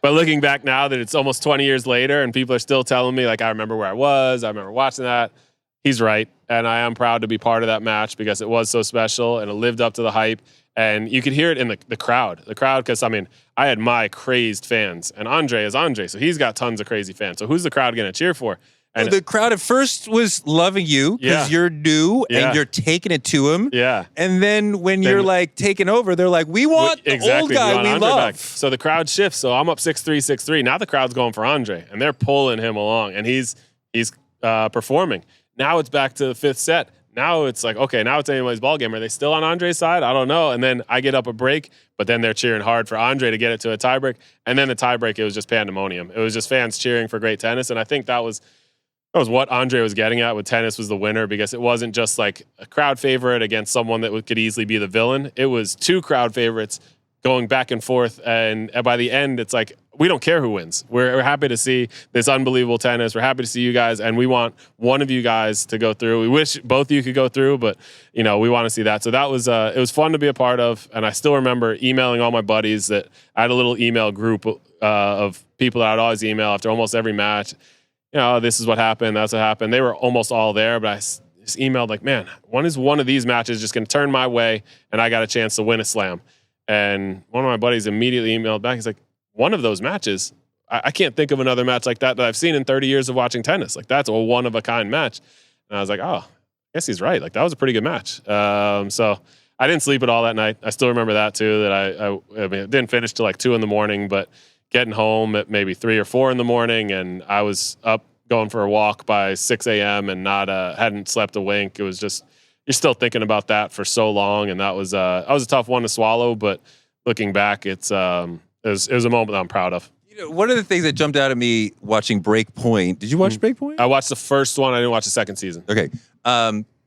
But looking back now that it's almost 20 years later and people are still telling me, like, I remember where I was. I remember watching that. He's right. And I am proud to be part of that match because it was so special and it lived up to the hype. And you could hear it in the crowd. The crowd, because, I had my crazed fans. And Andre is Andre, so he's got tons of crazy fans. So who's the crowd going to cheer for? And the crowd at first was loving you because you're new and you're taking it to him. Yeah. And then when you're like taking over, they're like, we want the old guy we love. Back. So the crowd shifts. So I'm up 6-3, 6-3. Now the crowd's going for Andre and they're pulling him along and he's performing. Now it's back to the 5th set. Now it's like, okay, now it's anybody's ball game. Are they still on Andre's side? I don't know. And then I get up a break, but then they're cheering hard for Andre to get it to a tiebreak. And then the tiebreak, it was just pandemonium. It was just fans cheering for great tennis. And I think that was what Andre was getting at with tennis was the winner because it wasn't just like a crowd favorite against someone that could easily be the villain. It was 2 crowd favorites going back and forth. And by the end, it's like, we don't care who wins. We're happy to see this unbelievable tennis. We're happy to see you guys. And we want one of you guys to go through. We wish both of you could go through, but we want to see that. So that was, it was fun to be a part of. And I still remember emailing all my buddies that I had a little email group of people that I'd always email after almost every match. This is what happened. That's what happened. They were almost all there, but I just emailed like, man, one of these matches just going to turn my way and I got a chance to win a slam. And one of my buddies immediately emailed back. He's like, one of those matches, I can't think of another match like that I've seen in 30 years of watching tennis. Like that's a one-of-a-kind match. And I was like, oh, I guess he's right. Like that was a pretty good match. So I didn't sleep at all that night. I still remember that too, that I didn't finish till like 2 a.m, but getting home at maybe 3 or 4 a.m, and I was up going for a walk by 6 a.m. and hadn't slept a wink. It was just, you're still thinking about that for so long. And that was a tough one to swallow, but looking back, it was a moment that I'm proud of. One of the things that jumped out at me watching Breakpoint, did you watch Breakpoint? I watched the first one. I didn't watch the second season. Okay.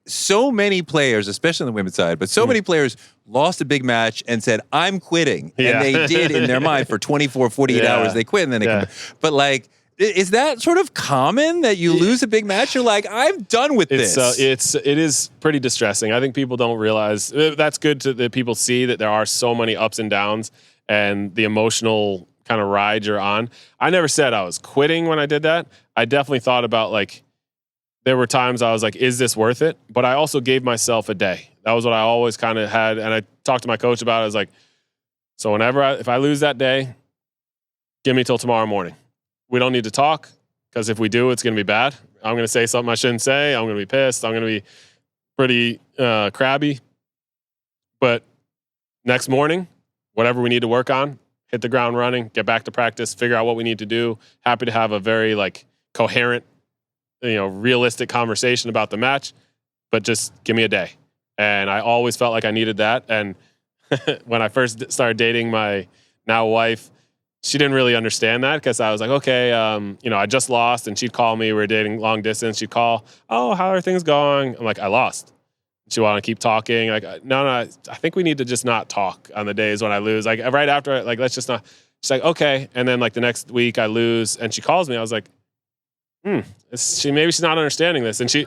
So many players, especially on the women's side, but so many players lost a big match and said, I'm quitting. And they did in their mind for 24, 48 hours, they quit and then they come back. But like, is that sort of common that you lose a big match? You're like, I'm done with this. It is pretty distressing. I think people don't realize that's good that people see that there are so many ups and downs and the emotional kind of ride you're on. I never said I was quitting when I did that. I definitely thought about like, there were times I was like, is this worth it? But I also gave myself a day. That was what I always kind of had. And I talked to my coach about it. I was like, so if I lose that day, give me till tomorrow morning. We don't need to talk because if we do, it's going to be bad. I'm going to say something I shouldn't say. I'm going to be pissed. I'm going to be pretty crabby. But next morning, whatever we need to work on, hit the ground running, get back to practice, figure out what we need to do. Happy to have a very like coherent, realistic conversation about the match, but just give me a day. And I always felt like I needed that. And when I first started dating my now wife, she didn't really understand that because I was like, okay, I just lost, and she'd call me. We were dating long distance. She'd call, oh, how are things going? I'm like, I lost. She wanted to keep talking. Like, no, I think we need to just not talk on the days when I lose. Like right after, like, let's just not. She's like, okay. And then like the next week I lose, and she calls me. I was like, maybe she's not understanding this. And she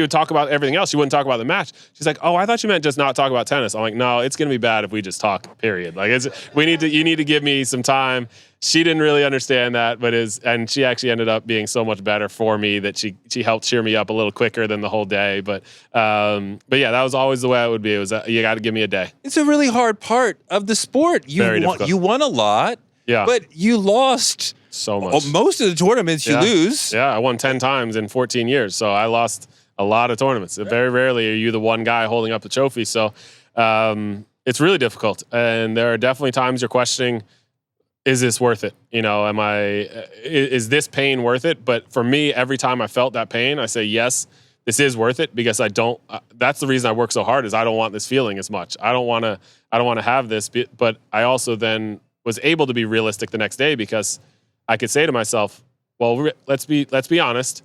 would talk about everything else. She wouldn't talk about the match. She's like, oh, I thought you meant just not talk about tennis. I'm like, no, it's going to be bad if we just talk, period. Like you need to give me some time. She didn't really understand that, and she actually ended up being so much better for me that she helped cheer me up a little quicker than the whole day. But yeah, that was always the way it would be. It was, you got to give me a day. It's a really hard part of the sport. You won a lot, but you lost so much. Most of the tournaments you lose. Yeah, I won 10 times in 14 years, so I lost a lot of tournaments. Very rarely are you the one guy holding up the trophy. So it's really difficult, and there are definitely times you're questioning, is this worth it? Is this pain worth it? But for me, every time I felt that pain, I say, yes, this is worth it, because that's the reason I work so hard, is I don't want this feeling as much. I don't want to have this, but I also then was able to be realistic the next day, because I could say to myself, well, let's be honest.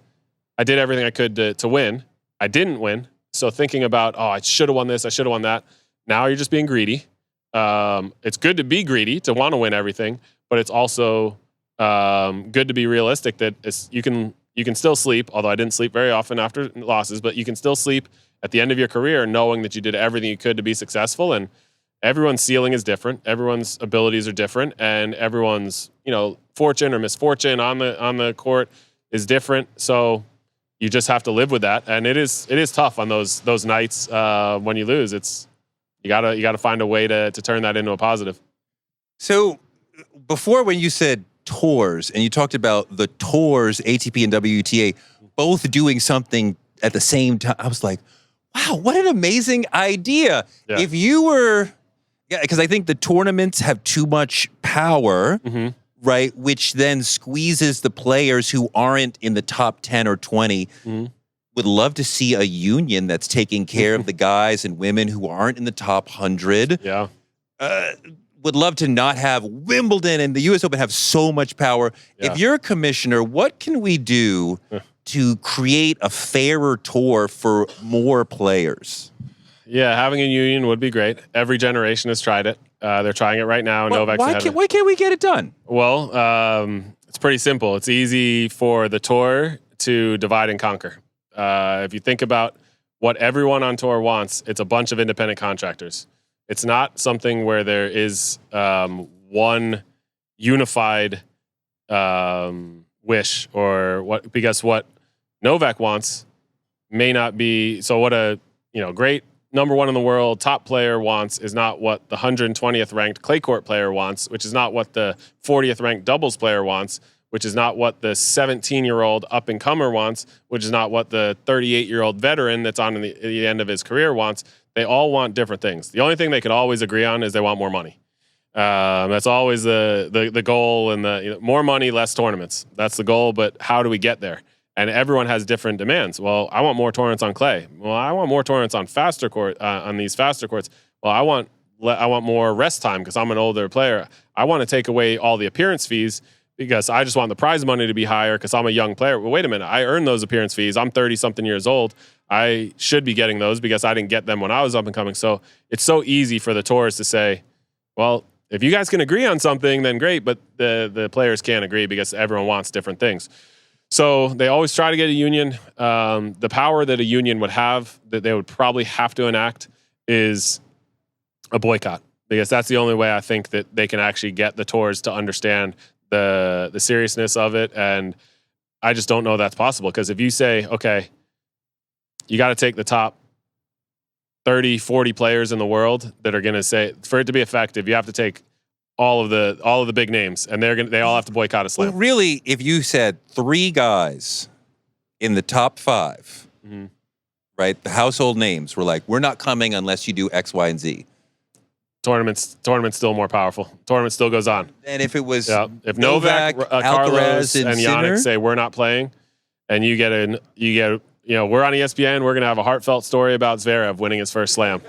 I did everything I could to win. I didn't win. So thinking about, I should have won this, I should have won that. Now you're just being greedy. It's good to be greedy, to want to win everything, but it's also good to be realistic that you can still sleep, although I didn't sleep very often after losses, but you can still sleep at the end of your career knowing that you did everything you could to be successful. And everyone's ceiling is different. Everyone's abilities are different, and everyone's, fortune or misfortune on the court is different. So you just have to live with that. And it is tough on those nights when you lose. You gotta find a way to turn that into a positive. So before, when you said tours and you talked about the tours, ATP and WTA, both doing something at the same time, I was like, wow, what an amazing idea. Yeah. If you were, because I think the tournaments have too much power, right? Which then squeezes the players who aren't in the top 10 or 20. Would love to see a union that's taking care of the guys and women who aren't in the top 100. Yeah. Would love to not have Wimbledon and the US Open have so much power. Yeah. If you're a commissioner, what can we do to create a fairer tour for more players? Yeah, having a union would be great. Every generation has tried it. They're trying it right now. Novak's Why can't we get it done? Well, it's pretty simple. It's easy for the tour to divide and conquer. If you think about what everyone on tour wants, it's a bunch of independent contractors. It's not something where there is one unified wish, or because what Novak wants may not be. So what a great number one in the world top player wants is not what the 120th ranked clay court player wants, which is not what the 40th ranked doubles player wants, which is not what the 17-year-old up-and-comer wants, which is not what the 38-year-old veteran that's on the end of his career wants. They all want different things. The only thing they could always agree on is they want more money. That's always the goal, and more money, less tournaments. That's the goal, but how do we get there? And everyone has different demands. Well, I want more tournaments on clay. Well, I want more tournaments on faster court, on these faster courts. Well, I want more rest time because I'm an older player. I want to take away all the appearance fees because I just want the prize money to be higher because I'm a young player. Well, wait a minute. I earn those appearance fees. I'm 30-something years old. I should be getting those because I didn't get them when I was up and coming. So it's so easy for the tours to say, well, if you guys can agree on something, then great, but the players can't agree because everyone wants different things. So they always try to get a union. The power that a union would have, that they would probably have to enact, is a boycott, because that's the only way I think that they can actually get the tours to understand the seriousness of it. And I just don't know that's possible, because if you say, okay, you got to take the top 30, 40 players in the world that are going to say, for it to be effective, you have to take all of the big names, and they all have to boycott a slam. Well, really, if you said 3 guys in the top 5, right, the household names were like, we're not coming unless you do X, Y, and Z. tournament's still more powerful. Tournament still goes on. And if it was If Novak, Carlos, Alcaraz, and Sinner? Yannick say we're not playing, and you get we're on ESPN, we're gonna have a heartfelt story about Zverev winning his first slam.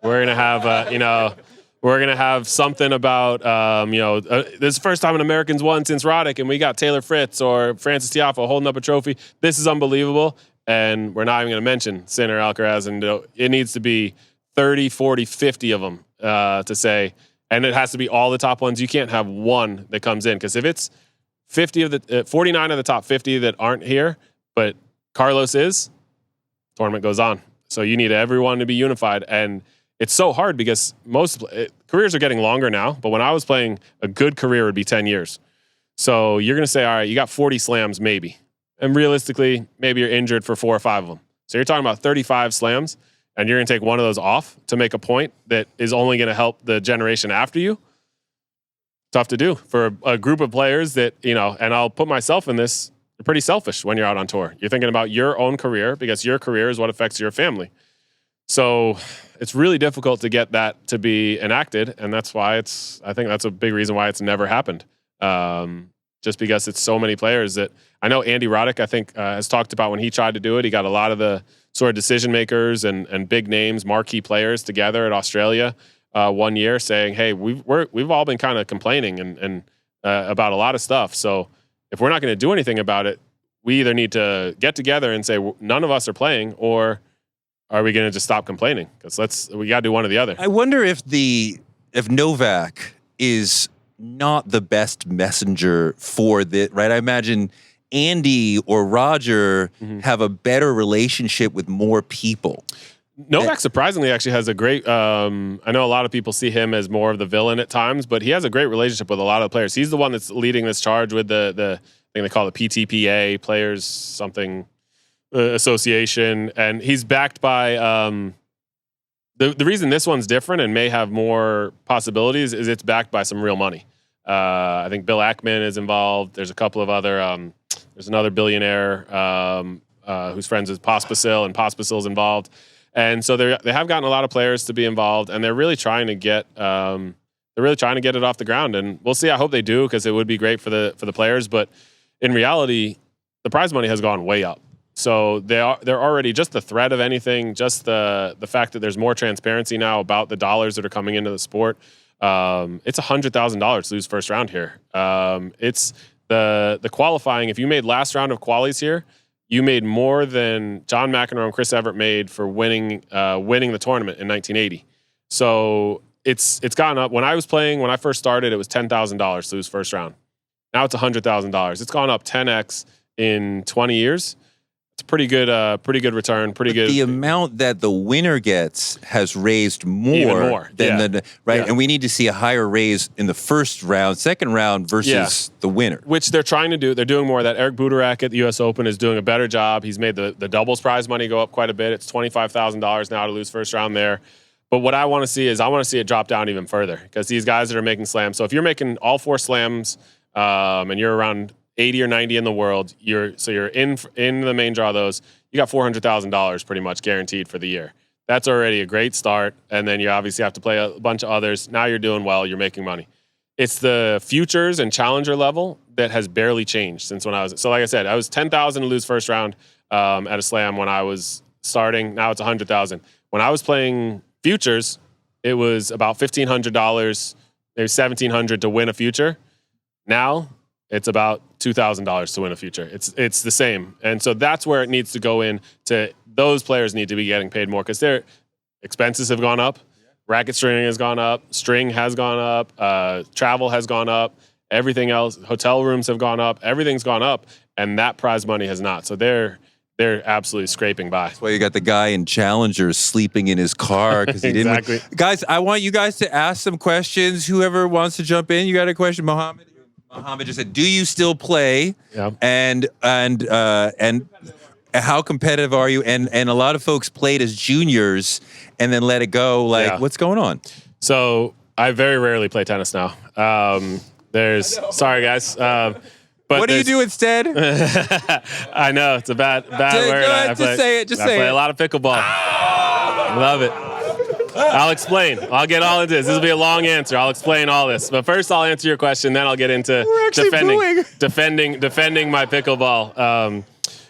We're gonna have we're gonna have something about this is the first time an American's won since Roddick, and we got Taylor Fritz or Francis Tiafoe holding up a trophy. This is unbelievable, and we're not even gonna mention Sinner, Alcaraz, and it needs to be 30, 40, 50 of them to say, and it has to be all the top ones. You can't have one that comes in, because if it's 49 of the top 50 that aren't here, but Carlos is, tournament goes on. So you need everyone to be unified, and it's so hard because careers are getting longer now, but when I was playing, a good career would be 10 years. So you're going to say, all right, you got 40 slams maybe. And realistically, maybe you're injured for 4 or 5 of them. So you're talking about 35 slams, and you're going to take one of those off to make a point that is only going to help the generation after you. Tough to do for a group of players that, and I'll put myself in this, you're pretty selfish when you're out on tour. You're thinking about your own career, because your career is what affects your family. So it's really difficult to get that to be enacted, and that's why I think that's a big reason why it's never happened. Just because it's so many players that I know Andy Roddick, I think, has talked about when he tried to do it. He got a lot of the sort of decision makers and big names, marquee players together at Australia one year, saying, "Hey, we've all been kind of complaining and about a lot of stuff. So if we're not going to do anything about it, we either need to get together and say none of us are playing, or are we going to just stop complaining? Because we got to do one or the other." I wonder if Novak is not the best messenger for the right. I imagine Andy or Roger have a better relationship with more people. Novak surprisingly actually has a great. I know a lot of people see him as more of the villain at times, but he has a great relationship with a lot of the players. He's the one that's leading this charge with the thing they call the PTPA, Players something Association, and he's backed by. The reason this one's different and may have more possibilities is it's backed by some real money. I think Bill Ackman is involved. There's a couple of other. There's another billionaire who's friends with Pospisil, and Pospisil's involved. And so they have gotten a lot of players to be involved, and they're really trying to get it off the ground. And we'll see. I hope they do, because it would be great for the players. But in reality, the prize money has gone way up. So they're already, just the threat of anything, just the fact that there's more transparency now about the dollars that are coming into the sport. It's $100,000 to lose first round here. It's the qualifying. If you made last round of qualies here, you made more than John McEnroe and Chris Evert made for winning the tournament in 1980. So it's gone up. When I first started, it was $10,000 to lose first round. Now it's $100,000. It's gone up 10x in 20 years. It's a pretty good return. The amount that the winner gets has raised more than right. Yeah. And we need to see a higher raise in the first round, second round versus the winner. Which they're trying to do. They're doing more of that. Eric Buderak at the U.S. Open is doing a better job. He's made the doubles prize money go up quite a bit. It's $25,000 now to lose first round there. But what I want to see is it drop down even further, because these guys that are making slams. So if you're making all 4 slams and you're around 80 or 90 in the world, you're in the main draw of those, you got $400,000 pretty much guaranteed for the year. That's already a great start. And then you obviously have to play a bunch of others. Now you're doing well, you're making money. It's the futures and challenger level that has barely changed since when I was. So like I said, I was 10,000 to lose first round at a slam when I was starting. Now it's 100,000. When I was playing futures, it was about $1,500, maybe $1,700 to win a future. Now it's about $2,000 to win a future. It's the same. And so that's where it needs to go in. Those players need to be getting paid more, because their expenses have gone up. Racket string has gone up. String has gone up. Travel has gone up. Everything else, hotel rooms have gone up. Everything's gone up, and that prize money has not. So they're absolutely scraping by. That's why you got the guy in Challenger sleeping in his car because he didn't. Exactly. Guys, I want you guys to ask some questions. Whoever wants to jump in, you got a question, Mohammed? Mohammed just said, "Do you still play?" Yeah. And how competitive are you? And a lot of folks played as juniors and then let it go. What's going on? So I very rarely play tennis now. Sorry guys. But what do you do instead? I know it's a bad word. Just say it. I play a lot of pickleball. Love it. I'll explain. I'll get all into this. This will be a long answer. I'll explain all this. But first, I'll answer your question. Then I'll get into defending my pickleball.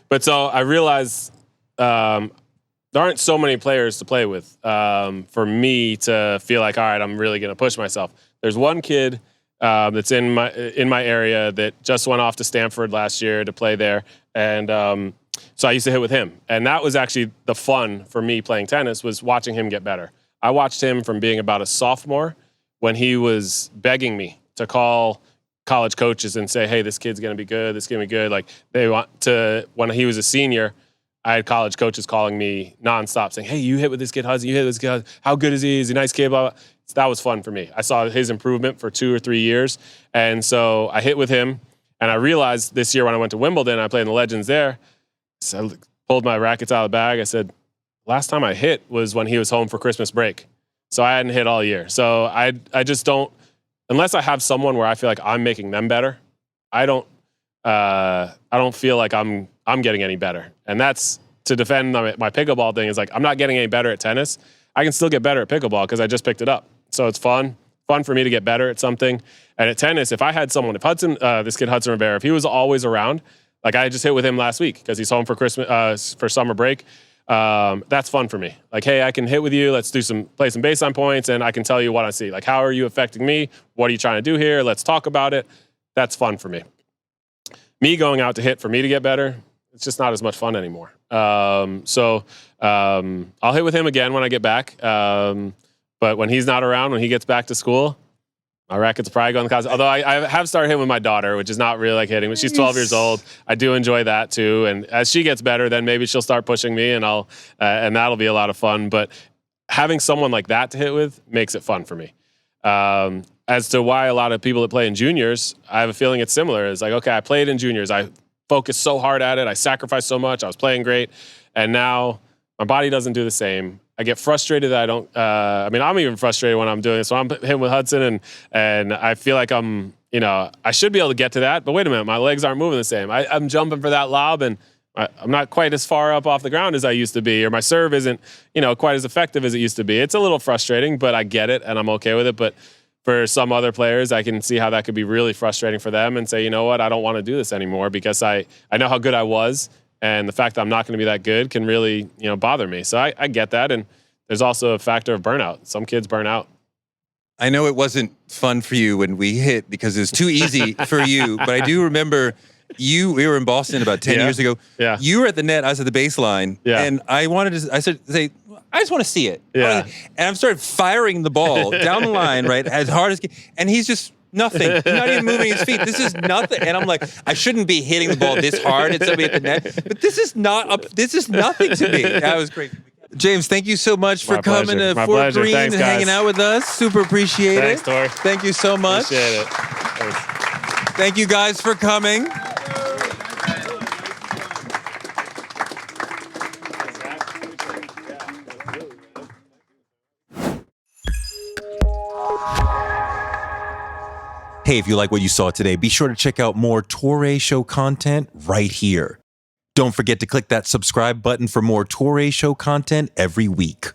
But so I realized there aren't so many players to play with for me to feel like, all right, I'm really going to push myself. There's one kid that's in my area that just went off to Stanford last year to play there, and so I used to hit with him. And that was actually the fun for me playing tennis, was watching him get better. I watched him from being about a sophomore when he was begging me to call college coaches and say, hey, this kid's going to be good. This is going to be good. Like, they want to, when he was a senior, I had college coaches calling me nonstop saying, hey, you hit with this kid, Hudson. You hit with this kid. How good is he? Is he a nice kid? Blah, blah. So that was fun for me. I saw his improvement for 2 or 3 years. And so I hit with him. And I realized this year when I went to Wimbledon, I played in the Legends there. So I pulled my rackets out of the bag. I said, last time I hit was when he was home for Christmas break. So I hadn't hit all year. So I just don't, unless I have someone where I feel like I'm making them better, I don't feel like I'm getting any better. And that's to defend my pickleball thing, is like, I'm not getting any better at tennis. I can still get better at pickleball because I just picked it up. So it's fun for me to get better at something. And at tennis, if I had someone, if Hudson, this kid Hudson Rivera, if he was always around, like I just hit with him last week because he's home for Christmas, for summer break. That's fun for me. Like, hey, I can hit with you. Let's play some baseline points, and I can tell you what I see. Like, how are you affecting me? What are you trying to do here? Let's talk about it. That's fun for me. Me going out to hit for me to get better, it's just not as much fun anymore. So I'll hit with him again when I get back. But when he's not around, when he gets back to school, my racket's probably going to cause. Although I have started hitting with my daughter, which is not really like hitting, but she's 12 years old. I do enjoy that too. And as she gets better, then maybe she'll start pushing me, and and that'll be a lot of fun. But having someone like that to hit with makes it fun for me. As to why a lot of people that play in juniors, I have a feeling it's similar. It's like, okay, I played in juniors. I focused so hard at it. I sacrificed so much. I was playing great. And now my body doesn't do the same. I get frustrated that I don't, I'm even frustrated when I'm doing this. So I'm hitting with Hudson, and I feel like I should be able to get to that, but wait a minute, my legs aren't moving the same. I'm jumping for that lob, and I'm not quite as far up off the ground as I used to be, or my serve isn't, quite as effective as it used to be. It's a little frustrating, but I get it, and I'm okay with it. But for some other players, I can see how that could be really frustrating for them, and say, you know what, I don't want to do this anymore because I know how good I was. And the fact that I'm not going to be that good can really, bother me. So I get that. And there's also a factor of burnout. Some kids burn out. I know it wasn't fun for you when we hit because it was too easy for you. But I do remember we were in Boston about 10 years ago. Yeah. You were at the net, I was at the baseline. Yeah. And I said, I just want to see it. Yeah. And I started firing the ball down the line, right, as hard as, and he's just, nothing. He's not even moving his feet. This is nothing. And I'm like, I shouldn't be hitting the ball this hard at somebody at the net. But this is nothing to me. That was great. James, thank you so much for coming to Fort Greene and hanging out with us. Super appreciate it. Thanks, Toure. Thank you so much. Appreciate it. Thanks. Thank you guys for coming. Hey, if you like what you saw today, be sure to check out more Touré Show content right here. Don't forget to click that subscribe button for more Touré Show content every week.